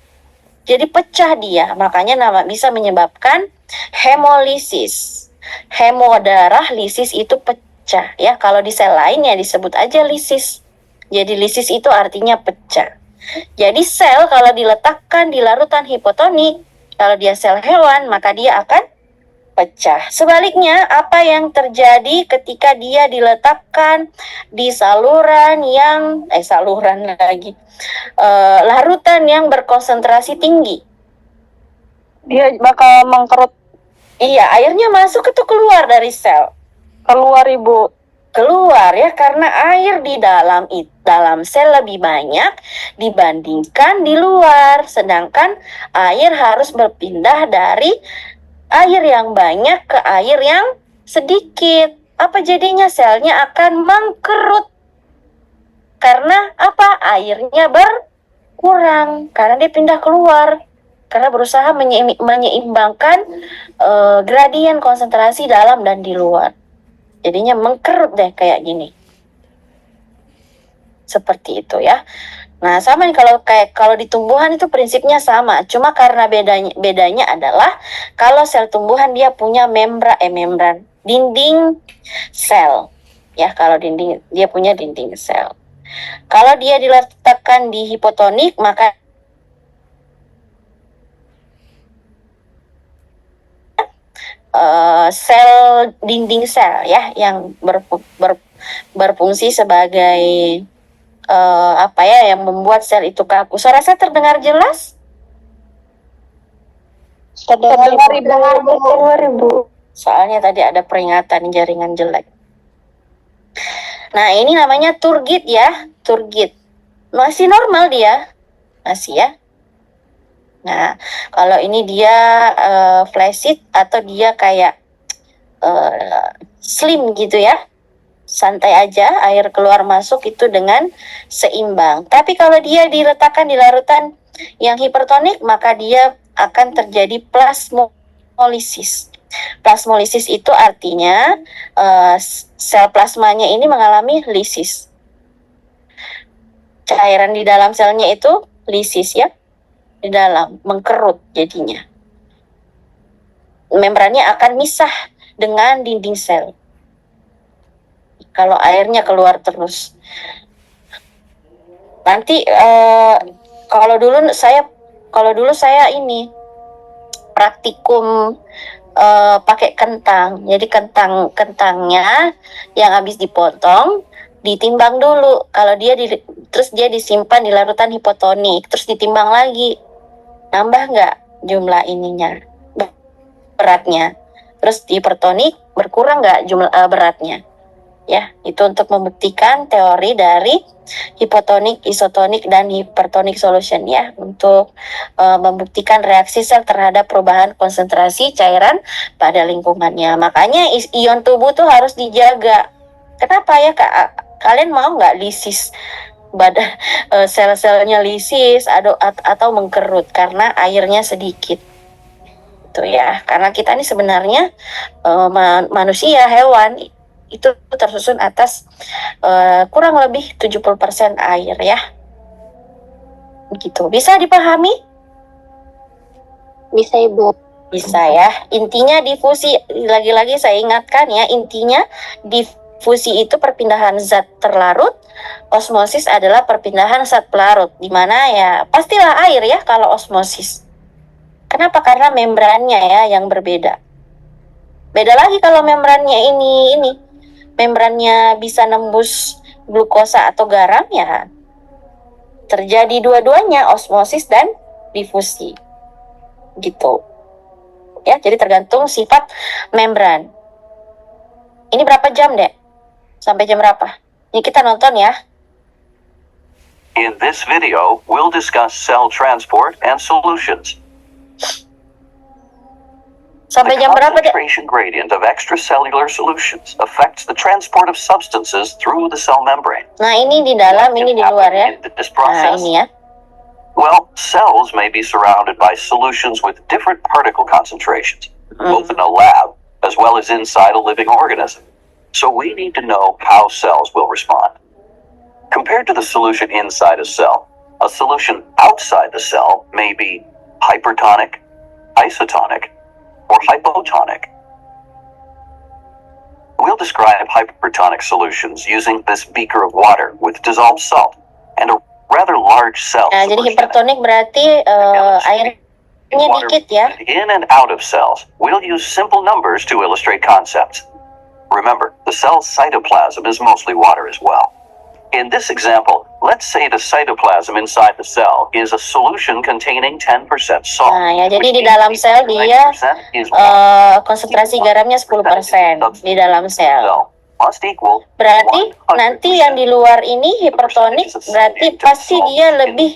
Jadi pecah dia, makanya bisa menyebabkan hemolisis. Hemodarah, lisis itu pecah ya. Kalau di sel lainnya disebut aja lisis. Jadi lisis itu artinya pecah. Jadi sel kalau diletakkan di larutan hipotonik, kalau dia sel hewan, maka dia akan pecah. Sebaliknya, apa yang terjadi ketika dia diletakkan di larutan yang berkonsentrasi tinggi? Dia bakal mengkerut. Iya, airnya masuk atau keluar dari sel? Keluar, Ibu. Keluar ya, karena air di dalam sel lebih banyak dibandingkan di luar. Sedangkan air harus berpindah dari air yang banyak ke air yang sedikit. Apa jadinya? Selnya akan mengkerut. Karena apa? Airnya berkurang. Karena dia pindah keluar. Karena berusaha menyeimbangkan gradien konsentrasi dalam dan di luar. Jadinya mengkerut deh kayak gini. Seperti itu ya. Nah, sama nih kalau di tumbuhan itu prinsipnya sama. Cuma karena bedanya adalah kalau sel tumbuhan dia punya membran, dinding sel. Ya, kalau dia punya dinding sel. Kalau dia diletakkan di hipotonik, maka sel dinding sel ya yang berfungsi sebagai yang membuat sel itu kaku. Suara saya terdengar jelas? Terdengar, Ibu. Soalnya tadi ada peringatan jaringan jelek. Nah, ini namanya turgid ya, turgid. Masih normal dia, masih ya. Nah, kalau ini dia flaccid atau dia kayak slim gitu ya. Santai aja, air keluar masuk itu dengan seimbang. Tapi kalau dia diletakkan di larutan yang hipertonik, maka dia akan terjadi plasmolisis. Plasmolisis itu artinya sel plasmanya ini mengalami lisis. Cairan di dalam selnya itu lisis ya. Di dalam, mengkerut jadinya. Membrannya akan misah dengan dinding sel. Kalau airnya keluar terus. Nanti kalau dulu saya ini praktikum pakai kentang. Jadi kentangnya yang habis dipotong ditimbang dulu. Kalau terus dia disimpan di larutan hipotonik, terus ditimbang lagi. Nambah nggak jumlah ininya, beratnya? Terus di hipertonik berkurang nggak jumlah beratnya? Ya, itu untuk membuktikan teori dari hipotonik, isotonik, dan hipertonik solution ya, untuk membuktikan reaksi sel terhadap perubahan konsentrasi cairan pada lingkungannya. Makanya ion tubuh tuh harus dijaga. Kenapa ya Kak? Kalian mau nggak lisis badan sel-selnya lisis atau mengkerut karena airnya sedikit? Itu ya, karena kita ini sebenarnya manusia, hewan itu tersusun atas kurang lebih 70% air ya. Gitu. Bisa dipahami? Bisa Ibu. Bisa ya. Intinya difusi, lagi-lagi saya ingatkan ya, intinya difusi itu perpindahan zat terlarut, osmosis adalah perpindahan zat pelarut, di mana ya pastilah air ya kalau osmosis. Kenapa? Karena membrannya ya yang berbeda. Beda lagi kalau membrannya ini membrannya bisa nembus glukosa atau garam ya terjadi dua-duanya, osmosis dan difusi gitu ya. Jadi tergantung sifat membran. Ini berapa jam Dek? Sampai jam berapa? Ini kita nonton ya. In this video, we'll discuss cell transport and solutions. Sampai The jam berapa Dek? concentration gradient of extracellular solutions affects the transport of substances through the cell membrane. Nah ini di dalam, What ini can di luar ya. happen in this Nah process? ini ya. Well, cells may be surrounded by solutions with different particle concentrations, both in a lab as well as inside a living organism. So we need to know how cells will respond. Compared to the solution inside a cell, a solution outside the cell may be hypertonic, isotonic, or hypotonic. We'll describe hypertonic solutions using this beaker of water with dissolved salt and a rather large cell Nah jadi solution. hipertonik berarti airnya dikit ya. In and out of cells, we'll use simple numbers to illustrate concepts. Remember, the cell's cytoplasm is mostly water as well. In this example, let's say the cytoplasm inside the cell is a solution containing 10% salt. Nah ya, jadi which di means dalam sel dia 90% is water. konsentrasi garamnya 10% di dalam sel. Cell must equal Berarti 100% nanti yang di luar ini hipertonik, berarti pasti dia lebih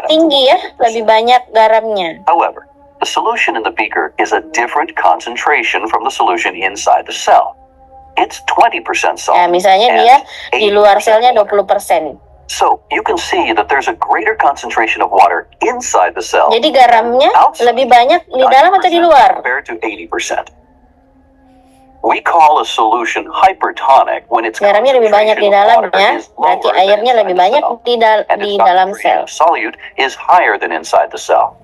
tinggi ya, lebih banyak garamnya. However, the solution in the beaker is a different concentration from the solution inside the cell. It's 20% salt. Nah, misalnya and dia di 80% luar selnya water. 20%. So you can see that there's a greater concentration of water inside the cell. Jadi garamnya lebih banyak di dalam atau di luar? Compared to 80%. We call a solution hypertonic when its Garamnya lebih banyak di concentration of water dalamnya, is berarti lower than airnya inside lebih the banyak cell, di and its dalam concentration sel. of solute is higher than inside the cell.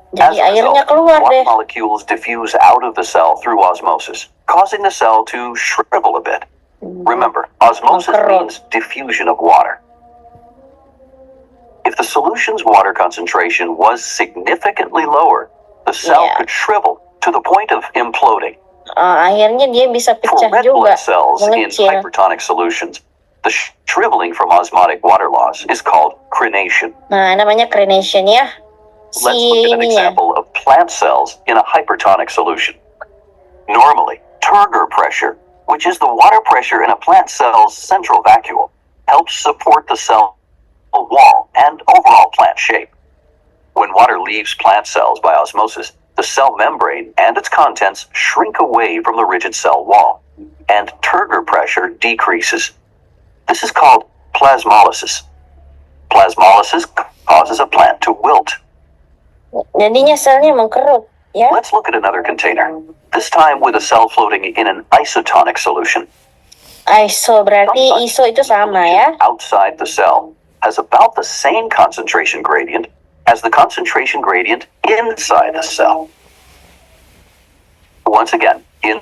Jadi As a airnya result, keluar water deh. molecules diffuse out of the cell through osmosis, causing the cell to shrivel a bit. Remember, osmosis Mengkerut. means diffusion of water. If the solution's water concentration was significantly lower, the cell Yeah. could shrivel to the point of imploding. Akhirnya dia bisa For pecah red juga, blood cells in mengecil. hypertonic solutions, the shriveling from osmotic water loss is called crenation. Nah, namanya crenation ya. Let's look at an ininya. example of plant cells in a hypertonic solution. Normally, turgor pressure, which is the water pressure in a plant cell's central vacuole, helps support the cell wall and overall plant shape. When water leaves plant cells by osmosis, the cell membrane and its contents shrink away from the rigid cell wall, and turgor pressure decreases. This is called plasmolysis. Plasmolysis causes a plant to wilt. Jadinya selnya mengkerut, ya. Let's look at another container, this time with a cell floating in an isotonic solution. ISO berarti ISO itu sama ya. Outside the cell has about the same concentration gradient as the concentration gradient inside the cell. Once again, in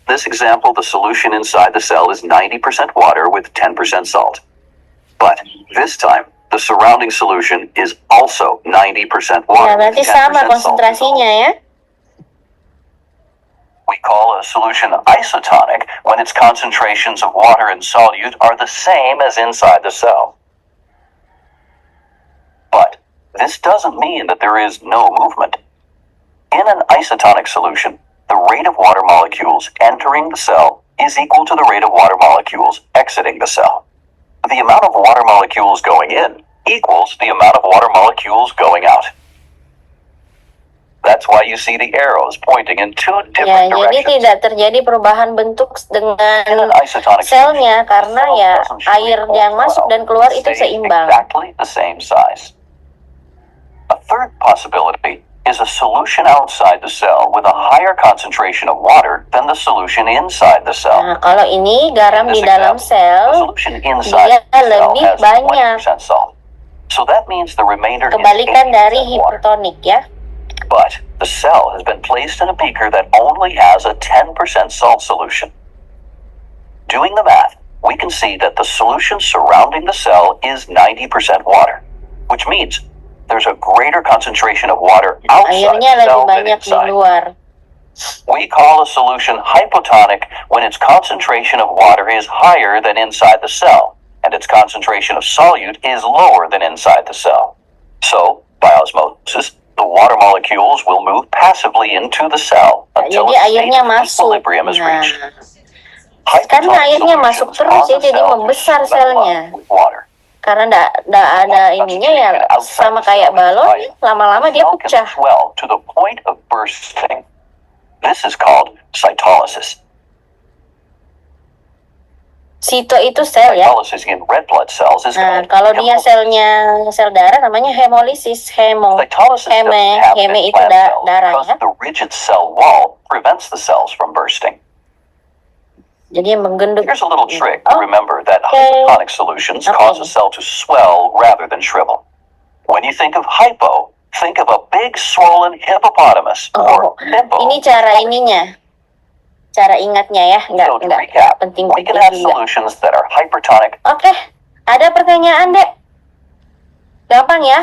this example, the solution inside the cell is 90% water with 10% salt. But this time, the surrounding solution is also 90% Ya, water berarti with sama 10% salt. konsentrasinya ya. We call a solution isotonic when its concentrations of water and solute are the same as inside the cell. But this doesn't mean that there is no movement. In an isotonic solution, the rate of water molecules entering the cell is equal to the rate of water molecules exiting the cell. The amount of water molecules going in equals the amount of water molecules going out. That's why you see the arrows pointing in two Ya, different jadi directions. tidak terjadi perubahan bentuk In dengan an isotonic selnya solution, karena the cell ya doesn't shrink air or yang masuk swell. dan keluar It itu stays seimbang. exactly the same size. A third possibility is a solution outside the cell with a higher concentration of water than the solution inside the cell. Nah, kalau ini garam In di this dalam example, the sel solution inside dia the cell lebih has banyak, 20% salt. So that means the remainder kebalikan is dari 80% water. hipertonik ya. But the cell has been placed in a beaker that only has a 10% salt solution. Doing the math, we can see that the solution surrounding the cell is 90% water, which means there's a greater concentration of water outside Airnya the lebih cell than banyak di inside. luar. We call a solution hypotonic when its concentration of water is higher than inside the cell, and its concentration of solute is lower than inside the cell. So, by osmosis, the water molecules will move passively into the cell until Jadi a state airnya of masuk. equilibrium is reached. Nah, karena airnya masuk solutions terus cause ya, the jadi cell to membesar swell selnya. up with water. Karena ndak ada ininya ya, sama kayak balon ya, lama-lama dia Cell can pecah. swell to the point of bursting. This is called cytolysis. Sito itu sel ya. Cytolysis in red blood cells is Nah, called kalau dia hemolysis. selnya sel darah namanya hemolisis, Cytolysis doesn't happen heme in itu plant cells darah because ya. the rigid cell wall prevents the cells from bursting. Jadi yang menggendut. Here's a little trick to Oh, remember that okay. hypotonic solutions Okay. cause a cell to swell rather than shrivel. When you think of hypo, think of a big swollen hippopotamus or hippo. Ini cara ininya, cara ingatnya ya, So to enggak recap, penting we can have juga. solutions that are hypertonic. Oke, ada pertanyaan dek? Gampang ya?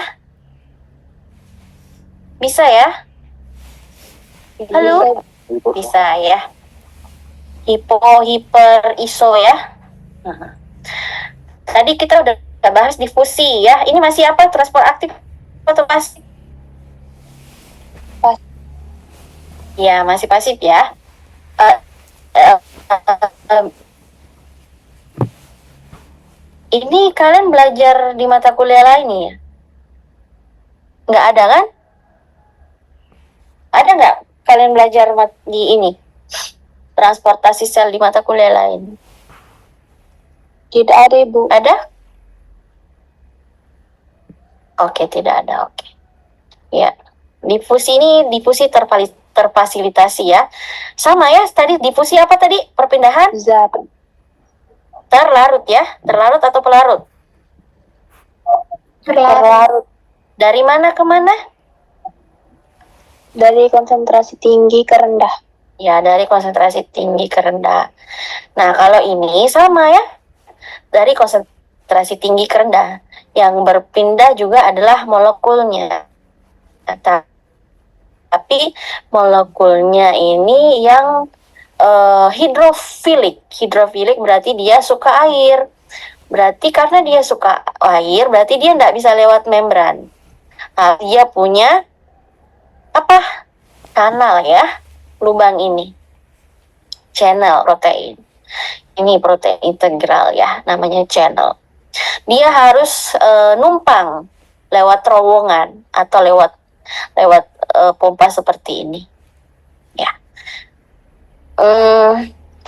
Bisa ya? Halo? Bisa ya. Hiper, iso ya. Tadi kita udah bahas difusi ya. Ini masih apa? Transport aktif atau pasif? Ya, masih pasif ya. Ini kalian belajar di mata kuliah lain ya? Nggak ada kan? Ada nggak kalian belajar di ini? Transportasi sel di mata kuliah lain? Tidak ada, Ibu. Ada? Oke, tidak ada. Oke. Ya. Difusi ini terfasilitasi ya. Sama ya, tadi difusi apa tadi? Perpindahan? Zat. Terlarut ya? Terlarut atau pelarut? Terlarut. Dari mana ke mana? Dari konsentrasi tinggi ke rendah. Ya, dari konsentrasi tinggi ke rendah. Nah, kalau ini sama ya. Dari konsentrasi tinggi ke rendah. Yang berpindah juga adalah molekulnya. Tapi molekulnya ini yang hidrofilik. Hidrofilik berarti dia suka air. Berarti karena dia suka air, berarti dia tidak bisa lewat membran. Nah, dia punya apa? Kanal ya, lubang ini. Channel protein. Ini protein integral ya, namanya channel. Dia harus numpang lewat terowongan atau lewat pompa seperti ini. Ya.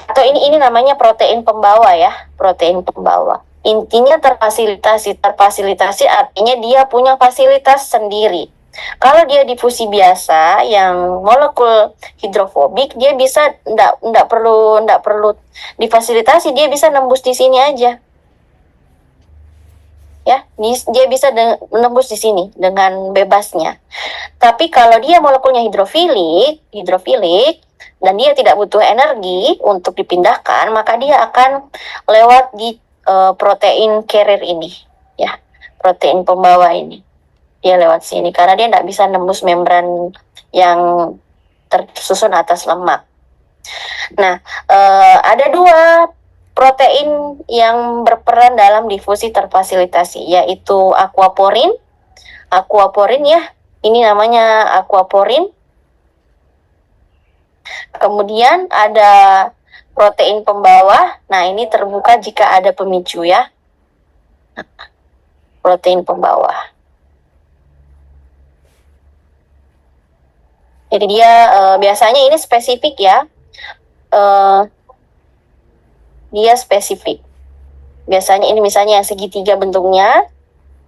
Atau ini namanya protein pembawa ya, protein pembawa. Intinya terfasilitasi artinya dia punya fasilitas sendiri. Kalau dia difusi biasa yang molekul hidrofobik, dia bisa enggak perlu difasilitasi, dia bisa nembus di sini aja. Ya, dia bisa menembus di sini dengan bebasnya. Tapi kalau dia molekulnya hidrofilik dan dia tidak butuh energi untuk dipindahkan, maka dia akan lewat di protein carrier ini, ya, protein pembawa ini. Dia lewat sini karena dia tidak bisa nembus membran yang tersusun atas lemak. Nah, ada dua protein yang berperan dalam difusi terfasilitasi, yaitu aquaporin. Aquaporin ya, ini namanya aquaporin. Kemudian ada protein pembawa. Nah, ini terbuka jika ada pemicu ya. Protein pembawa. Jadi dia biasanya ini spesifik ya. Dia spesifik. Biasanya ini misalnya yang segitiga bentuknya,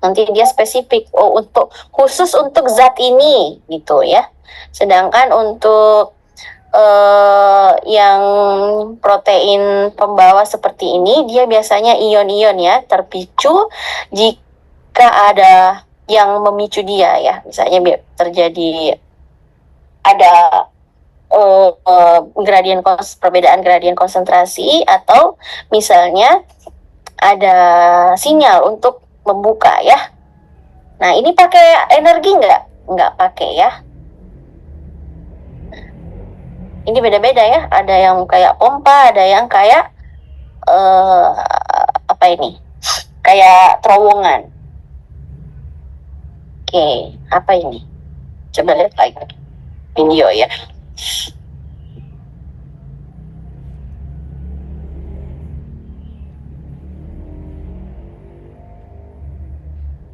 nanti dia spesifik. Oh, khusus untuk zat ini gitu ya. Sedangkan untuk yang protein pembawa seperti ini, dia biasanya ion-ion ya, terpicu jika ada yang memicu dia ya. Misalnya terjadi ada perbedaan gradien konsentrasi, atau misalnya ada sinyal untuk membuka ya. Nah, ini pakai energi nggak? Nggak pakai ya. Ini beda-beda ya. Ada yang kayak pompa, ada yang kayak apa ini? Kayak terowongan. Oke, apa ini? Coba lihat lagi video ya.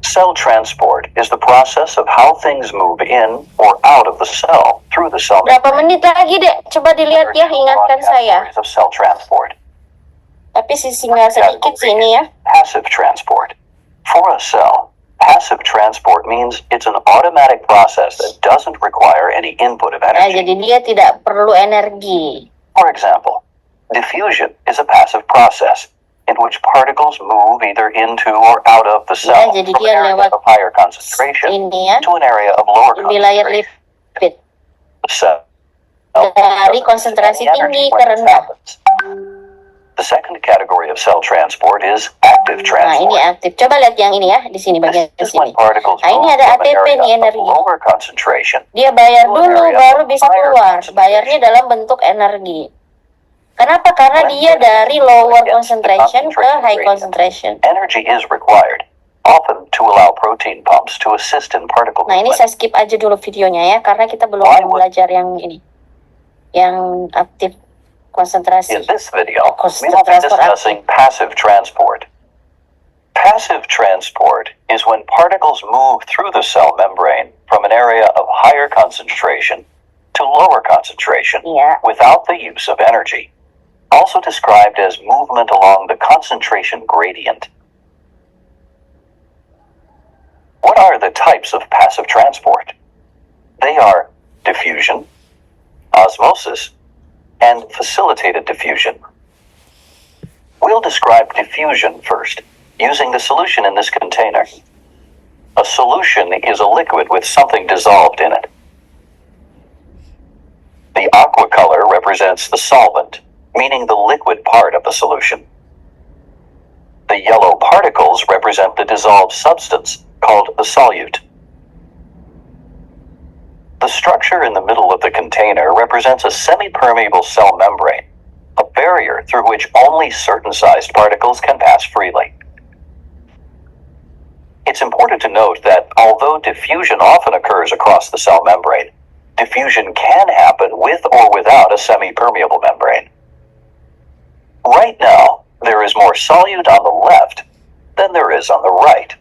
Cell transport is the process of how things move in or out of the cell through the cell. Berapa menit lagi, Dek? Coba dilihat ya, ingatkan saya. Of cell transport. Tapi tinggal sedikit sini ya. Passive transport. For a cell, passive transport means it's an automatic process that doesn't require any input of Nah, energy. jadi dia tidak perlu energi. For example, diffusion is a passive process in which particles move either into or out of the cell jadi from dia an area lewat of higher concentration Ini ya, to an area of lower di layar concentration. lipid. The cell Dari konsentrasi doesn't use tinggi any energy ke when this rendah. happens. The second category of cell transport is active Nah, ini transport. aktif. Coba lihat yang ini ya, di sini bagian This is sini. when particles Nah, ini move ada from an ATP area nih, of energi. lower concentration. Dia bayar dulu, baru bisa keluar. Bayarnya dalam bentuk energi. Kenapa? Karena dia dari lower concentration ke high concentration. Energy is required, often to allow protein pumps to assist in particle Nah, ini movement. saya skip aja dulu videonya ya, karena kita belum belajar yang ini. Yang aktif konsentrasi. In this video, we will be Transport discussing passive transport. Passive transport is when particles move through the cell membrane from an area of higher concentration to lower concentration Iya. without the use of energy, also described as movement along the concentration gradient. What are the types of passive transport? They are diffusion, osmosis, and facilitated diffusion. We'll describe diffusion first, using the solution in this container. A solution is a liquid with something dissolved in it. The aqua color represents the solvent, meaning the liquid part of the solution. The yellow particles represent the dissolved substance, called the solute. The structure in the middle of the container represents a semi-permeable cell membrane, a barrier through which only certain sized particles can pass freely. It's important to note that although diffusion often occurs across the cell membrane, diffusion can happen with or without a semi-permeable membrane. Right now, there is more solute on the left than there is on the right.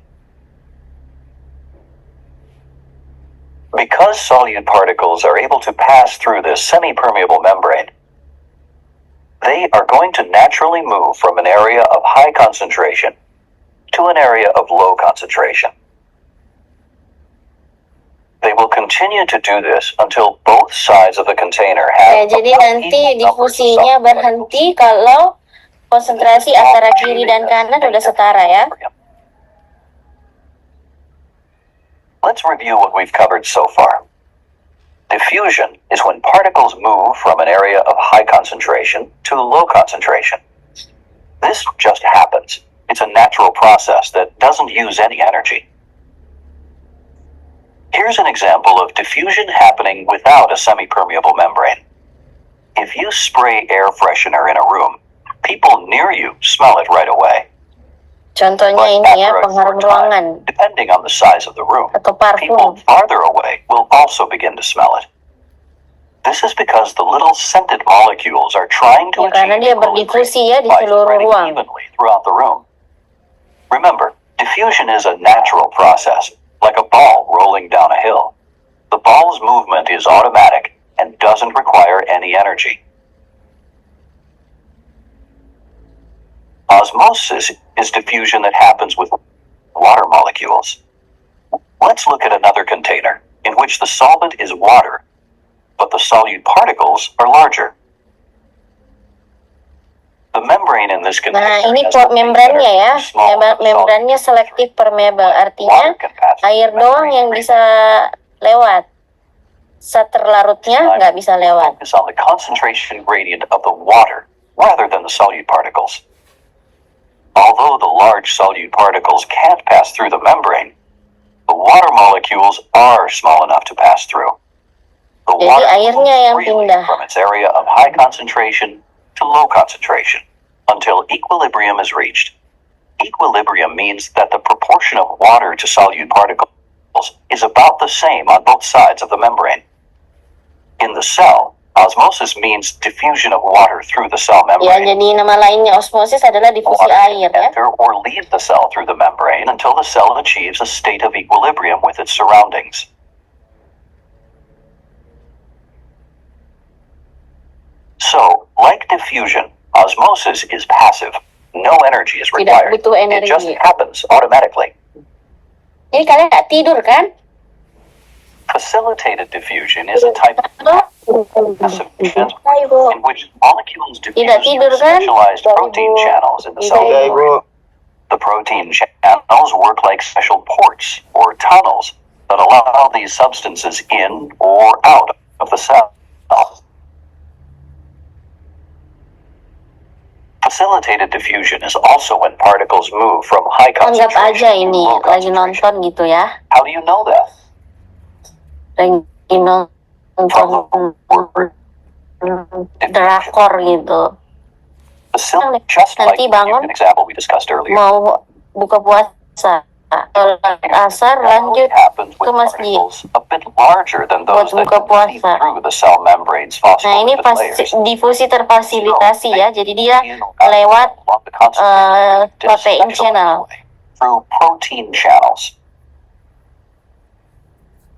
Because solute particles are able to pass through this semi-permeable membrane, they are going to naturally move from an area of high concentration to an area of low concentration. They will continue to do this until both sides of the container have Jadi about nanti equal numbers of difusinya solute berhenti kalau konsentrasi antara kiri dan kanan udah setara ya. Let's review what we've covered so far. Diffusion is when particles move from an area of high concentration to low concentration. This just happens. It's a natural process that doesn't use any energy. Here's an example of diffusion happening without a semi-permeable membrane. If you spray air freshener in a room, people near you smell it right away. Contohnya But ini ya, after a pengharum short time, ruangan depending on the size of the room, atau people parfum. farther away will also begin to smell it. This is because the little scented molecules are trying to Ya, karena achieve dia equilibrium berdifusi ya di by seluruh spreading ruang. evenly throughout the room. Remember, diffusion is a natural process, like a ball rolling down a hill. The ball's movement is automatic and doesn't require any energy. Osmosis is diffusion that happens with water molecules. Let's look at another container in which the solvent is water, but the solute particles are larger. The membrane in this container Nah, ini has the membrannya ya. too small for the Membrannya solute. selektif permeable, artinya Water can pass through air the doang membrane yang freely. bisa lewat. Seterlarutnya nggak bisa lewat. Focus on the concentration gradient of the water rather than the solute particles. Although the large solute particles can't pass through the membrane, the water molecules are small enough to pass through. The Jadi water airnya moves yang freely pindah. from its area of high concentration to low concentration until equilibrium is reached. Equilibrium means that the proportion of water to solute particles is about the same on both sides of the membrane. In the cell, osmosis means diffusion of water through the cell Ya, membrane. jadi nama lainnya osmosis adalah difusi Water air can ya. enter or leave the cell through the membrane until the cell achieves a state of equilibrium with its surroundings. So, like diffusion, osmosis is passive. No energy is Tidak required. butuh It just energi. happens automatically. Jadi kalian nggak tidur kan? Facilitated diffusion is a type of passive transport Hai Bu. in which molecules diffuse Tidak tidur through kan? specialized protein Ibu. channels in the cell Tidak, Iya, membrane. Ibu. The protein channels work like special ports or tunnels that allow these substances in or out of the cell. Facilitated diffusion is also when particles move from high Anggap concentration aja to ini low lagi concentration. nonton gitu ya. How do you know that? Lagi nonton drakor gitu. Just like Nanti the bangun, diffusion example we discussed earlier. Mau buka puasa. Sholat asar lanjut happens with ke masjid. particles a bit larger than those Buat that buka lead puasa. through the cell membrane's Nah, ini phospholipid layers. difusi terfasilitasi ya. Jadi dia In or out lewat along the concentrated protein special channel. way through protein channels.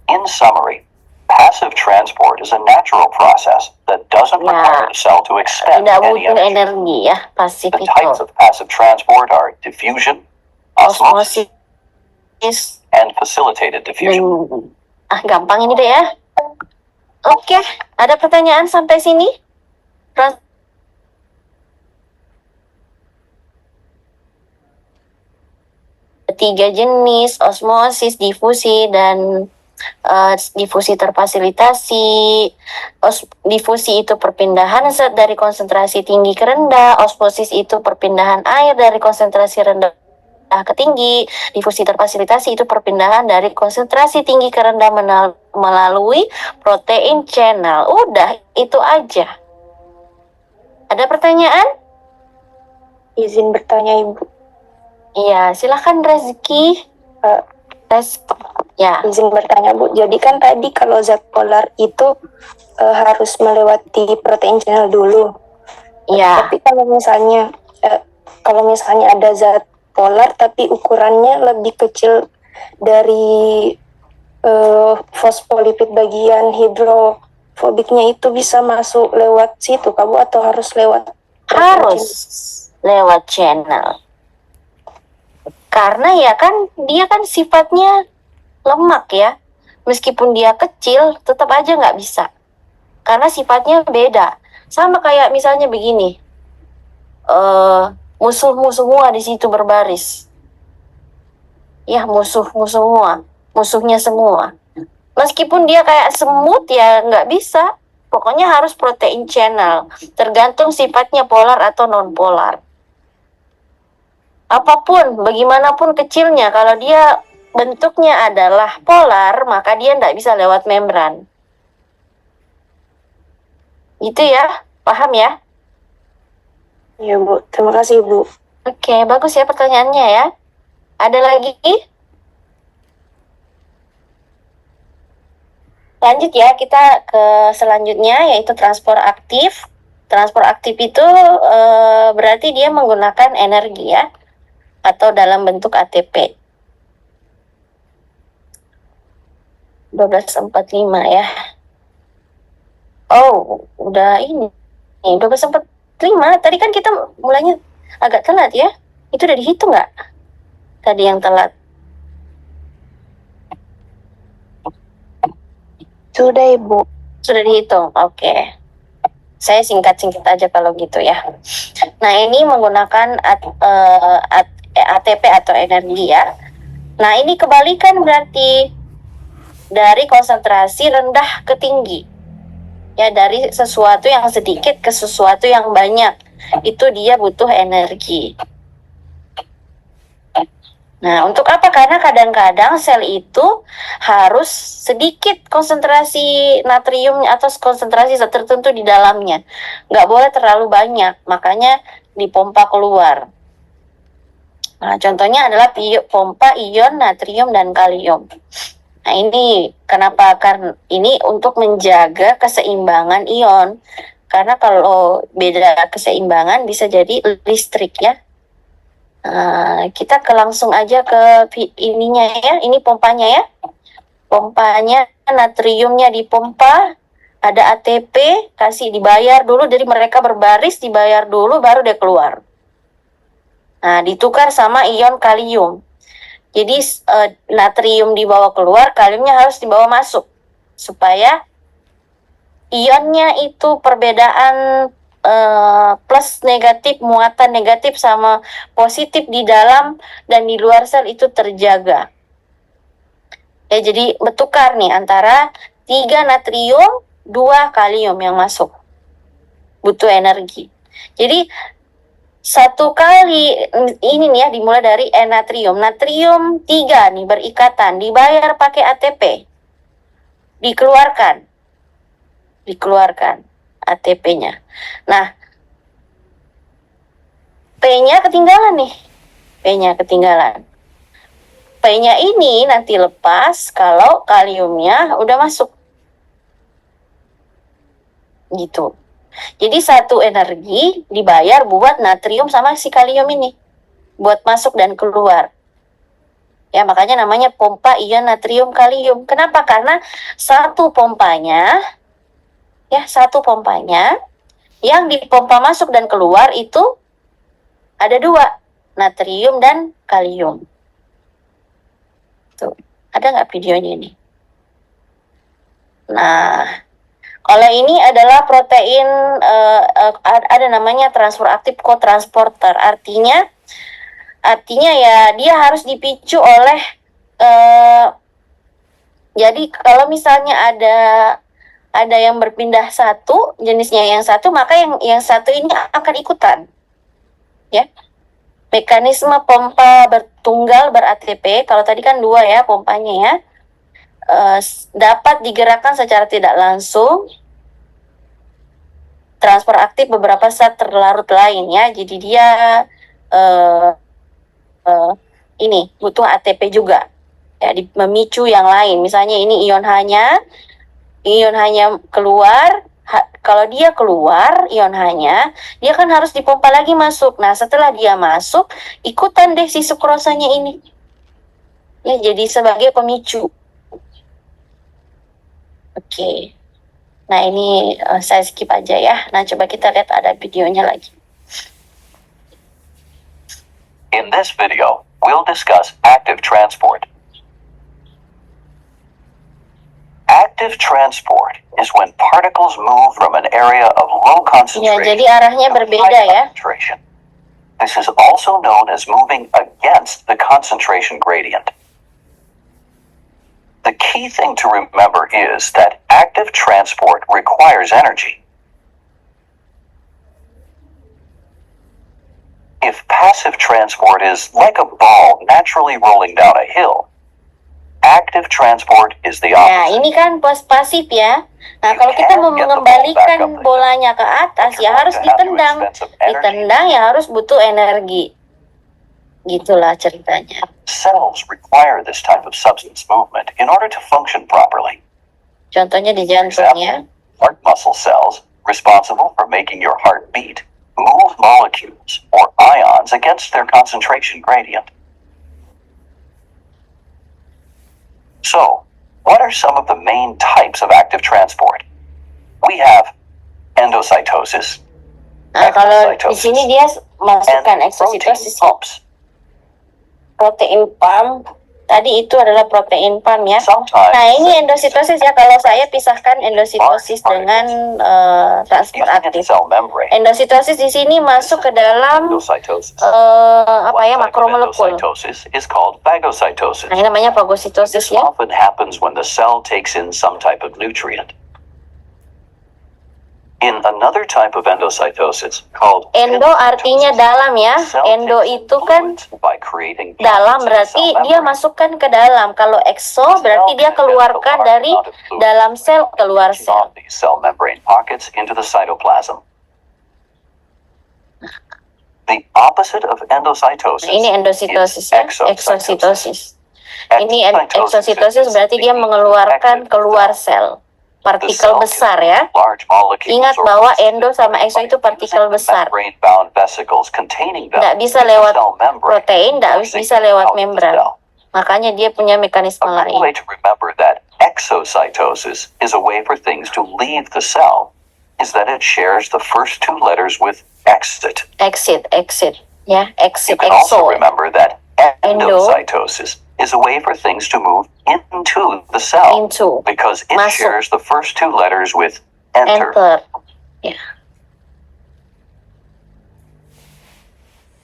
In summary, passive transport is a natural process that doesn't Ya, require the cell to expend tidak any butuh energy. energi ya, pasif The itu. types of passive transport are diffusion, osmosis, Osmosis and facilitated diffusion. dan gampang ini deh ya. Oke, ada pertanyaan sampai sini? Tiga jenis osmosis, difusi, dan difusi terfasilitasi. Difusi itu perpindahan zat dari konsentrasi tinggi ke rendah. Osmosis itu perpindahan air dari konsentrasi rendah ke tinggi. Difusi terfasilitasi itu perpindahan dari konsentrasi tinggi ke rendah melalui protein channel. Udah, itu aja. Ada pertanyaan? Izin bertanya Ibu. Iya, silakan Rezeki. Ya, Izin bertanya Bu. Jadi kan tadi kalau zat polar itu harus melewati protein channel dulu. iya. Tapi kalau misalnya ada zat polar tapi ukurannya lebih kecil dari fosfolipid bagian hidrofobiknya, itu bisa masuk lewat situ Kak Bu, atau harus lewat Harus lewat channel. Karena ya kan dia kan sifatnya lemak ya. Meskipun dia kecil tetap aja nggak bisa. Karena sifatnya beda. Sama kayak misalnya begini. Musuh-musuh semua di situ berbaris. Ya, musuh semua. Musuhnya semua. Meskipun dia kayak semut ya nggak bisa. Pokoknya harus protein channel. Tergantung sifatnya polar atau non polar. Apapun, bagaimanapun kecilnya, kalau dia bentuknya adalah polar, maka dia tidak bisa lewat membran. Gitu ya, paham ya? Iya Bu, terima kasih Bu. Oke, bagus ya pertanyaannya ya. Ada lagi? Lanjut ya, kita ke selanjutnya yaitu transport aktif. Transport aktif itu berarti dia menggunakan energi ya, atau dalam bentuk ATP. 12.45 ya. Oh, udah ini. 12.45. Tadi kan kita mulainya agak telat ya. Itu udah dihitung nggak? Tadi yang telat. Sudah, Ibu. Sudah dihitung. Oke. Saya singkat-singkat aja kalau gitu ya. Nah, ini menggunakan ATP atau energi ya. Nah, ini kebalikan berarti dari konsentrasi rendah ke tinggi. Ya, dari sesuatu yang sedikit ke sesuatu yang banyak. Itu dia butuh energi. Nah, untuk apa? Karena kadang-kadang sel itu harus sedikit konsentrasi natrium atau konsentrasi tertentu di dalamnya. Nggak boleh terlalu banyak, makanya dipompa keluar. Nah, contohnya adalah pompa ion natrium dan kalium. Nah, ini kenapa? Karena ini untuk menjaga keseimbangan ion. Karena kalau beda keseimbangan bisa jadi listrik ya. Kita langsung aja ke ininya ya. Ini pompanya ya. Pompanya natriumnya dipompa, ada ATP, kasih dibayar dulu, jadi mereka berbaris dibayar dulu baru dia keluar. Nah, ditukar sama ion kalium. Jadi natrium dibawa keluar, kaliumnya harus dibawa masuk supaya ionnya itu perbedaan plus negatif, muatan negatif sama positif di dalam dan di luar sel itu terjaga. Ya, jadi bertukar nih antara 3 natrium, 2 kalium yang masuk. Butuh energi. Jadi satu kali ini nih ya, dimulai dari natrium. Natrium 3 nih berikatan, dibayar pakai ATP. Dikeluarkan ATP-nya. Nah, P-nya ketinggalan nih. P-nya ini nanti lepas kalau kaliumnya udah masuk. Gitu. Jadi satu energi dibayar buat natrium sama si kalium ini. Buat masuk dan keluar. Ya, makanya namanya pompa ion natrium kalium. Kenapa? Karena satu pompanya yang dipompa masuk dan keluar itu ada 2, natrium dan kalium. Tuh, ada nggak videonya ini? Nah, kalau ini adalah protein, ada namanya transfer aktif cotransporter. Artinya ya dia harus dipicu oleh, jadi kalau misalnya ada yang berpindah satu, jenisnya yang satu, maka yang satu ini akan ikutan. Ya. Mekanisme pompa bertunggal ber-ATP, kalau tadi kan 2 ya pompanya ya, dapat digerakkan secara tidak langsung. Transfer aktif beberapa zat terlarut lain ya, jadi dia ini butuh ATP juga. Ya, memicu yang lain. Misalnya ini ion H-nya keluar, kalau dia keluar ion H-nya, dia kan harus dipompa lagi masuk. Nah, setelah dia masuk, ikutan deh si sukrosanya ini. Ya, jadi sebagai pemicu. Oke. Nah, ini saya skip aja ya. Nah, coba kita lihat ada videonya lagi. In this video, we'll discuss active transport. Active transport is when particles move from an area of low Ya, concentration jadi arahnya to berbeda high ya. concentration. This is also known as moving against the concentration gradient. The key thing to remember is that active transport requires energy. If passive transport is like a ball naturally rolling down a hill, active transport is the Nah, opposite. ini kan pasif ya. Nah, kalau kita mau mengembalikan bolanya ke atas, ya harus ditendang. Ditendang ya harus butuh energi. Gitulah ceritanya. Cells require this type of substance movement in order to function properly. Contohnya di jantungnya. Heart muscle cells, responsible for making your heart beat, move molecules or ions against their concentration gradient. So, what are some of the main types of active transport? We have endocytosis, Nah, kalau di sini dia masukkan and protein eksositosis, pumps. protein pump. Tadi itu adalah protein pump ya. Sometimes Nah, ini endositosis ya. Kalau saya pisahkan endositosis dengan transport using in aktif. cell membrane. Endositosis di sini masuk ke dalam Endocytosis. apa ya, One type of makromolekul. endocytosis is called phagocytosis. Nah, ini namanya fagositosis This ya. often happens when the cell takes in some type of nutrient. In another type of endocytosis called Endo artinya dalam ya. cell Endo takes in itu kan fluids by creating dalam, pockets in the berarti cell dia membrane. masukkan ke dalam. Kalau exo berarti dia keluarkan dari dalam sel keluar Pushing sel. off these cell membrane pockets into the cytoplasm. The opposite of endocytosis Nah, ini endositosis is ya, exocytosis. eksositosis. Ini eksositosis berarti dia mengeluarkan keluar sel. Partikel besar ya. Ingat bahwa endo sama exo itu partikel besar. Nggak bisa lewat protein, nggak bisa lewat membran. Makanya dia punya mekanisme A good lain. way to remember that exocytosis is a way for things to leave the cell is that it shares the first two letters with exit. Exit ya, You exit can also exo. remember that endocytosis is a way for things to move into the cell Into, because it masuk. shares the first two letters with enter. enter.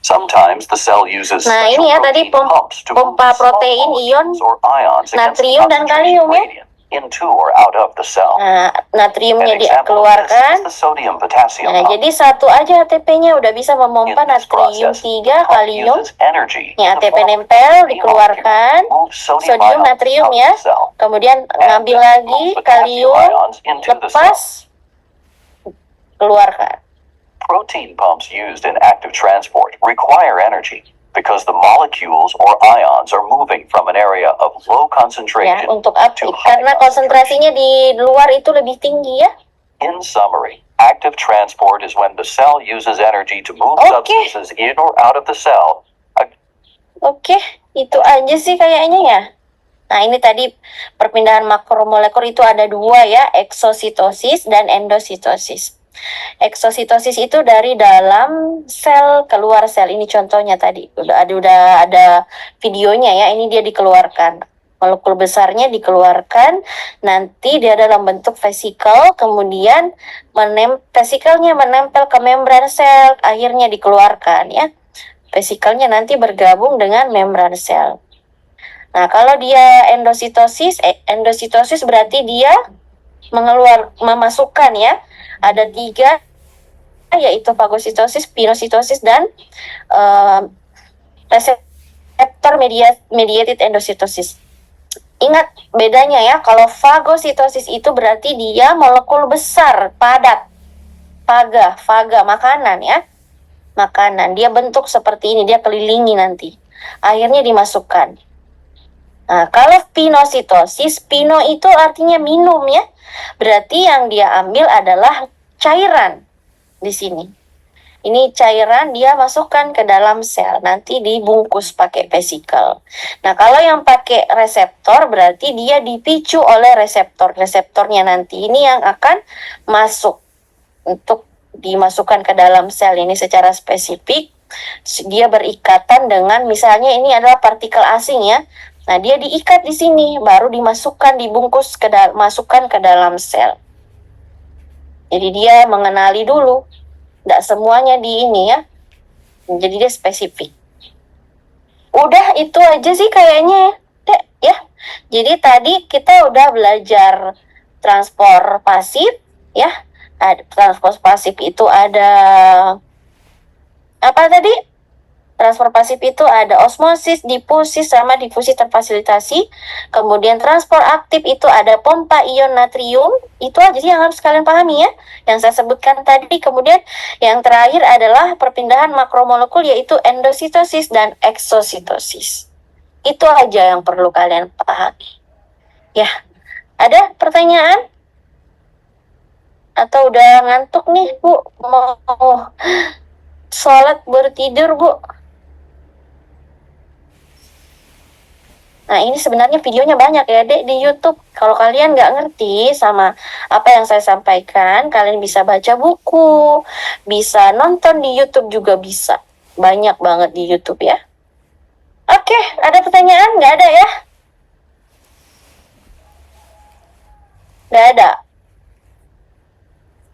Sometimes the cell uses Nah, special ini ya tadi protein pumps to move pompa small protein, ion, molecules or ions against the natrium dan concentration kalium ya. gradient into or out of the cell. Nah, An natriumnya example of this is dikeluarkan. the sodium potassium Nah, pump. jadi satu aja ATP-nya udah bisa In memompa this natrium process, 3, pump kalium. uses energy Nih in the ATP form of nempel, ATP dikeluarkan. molecule, move sodium Sodium, ions natrium out ya. of the cell, Kemudian and ngambil lagi move potassium kalium, ions into the cell. lepas, keluarkan. Protein pumps used in active transport require energy because the molecules or ions are moving from an area of low Ya, concentration untuk apa? to high Karena concentration. konsentrasinya di luar itu lebih tinggi ya. In summary, active transport is when the cell uses energy to move Okay. substances in or out of the cell. Oke, itu aja sih kayaknya ya. Nah, ini tadi perpindahan makromolekul itu ada dua ya, eksositosis dan endositosis. Eksositosis itu dari dalam sel keluar sel. Ini contohnya tadi. Udah ada videonya ya. Ini dia dikeluarkan. Molekul besarnya dikeluarkan, nanti dia dalam bentuk vesikel, kemudian vesikelnya menempel ke membran sel, akhirnya dikeluarkan ya. Vesikelnya nanti bergabung dengan membran sel. Nah, kalau dia endositosis berarti dia memasukkan ya. Ada 3, yaitu fagositosis, pinositosis, dan reseptor mediated endositosis. Ingat bedanya ya, kalau fagositosis itu berarti dia molekul besar, padat. Faga, makanan ya. Makanan, dia bentuk seperti ini, dia kelilingi nanti. Akhirnya dimasukkan. Nah, kalau pinositosis, pino itu artinya minum ya. Berarti yang dia ambil adalah cairan di sini. Ini cairan dia masukkan ke dalam sel, nanti dibungkus pakai vesikel. Nah, kalau yang pakai reseptor berarti dia dipicu oleh reseptornya nanti. Ini yang akan masuk untuk dimasukkan ke dalam sel ini secara spesifik. Dia berikatan dengan, misalnya ini adalah partikel asing ya. Nah, dia diikat di sini, baru dimasukkan, dibungkus masukkan ke dalam sel. Jadi dia mengenali dulu, tidak semuanya di ini ya. Jadi dia spesifik. Udah itu aja sih kayaknya ya. Jadi tadi kita udah belajar transport pasif ya. Transport pasif itu ada apa tadi? Transfer pasif itu ada osmosis, difusis, sama difusi terfasilitasi. Kemudian transport aktif itu ada pompa ion natrium. Itu aja sih yang harus kalian pahami ya, yang saya sebutkan tadi. Kemudian yang terakhir adalah perpindahan makromolekul, yaitu endositosis dan eksositosis. Itu aja yang perlu kalian pahami. Ya, Ada pertanyaan? Atau udah ngantuk nih, Bu? Mau sholat baru tidur, Bu? Nah, ini sebenarnya videonya banyak ya, Dek, di YouTube. Kalau kalian nggak ngerti sama apa yang saya sampaikan, kalian bisa baca buku, bisa nonton di YouTube juga bisa. Banyak banget di YouTube ya. Oke, ada pertanyaan? Nggak ada ya? Nggak ada.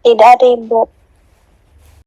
Tidak ada, Ibu.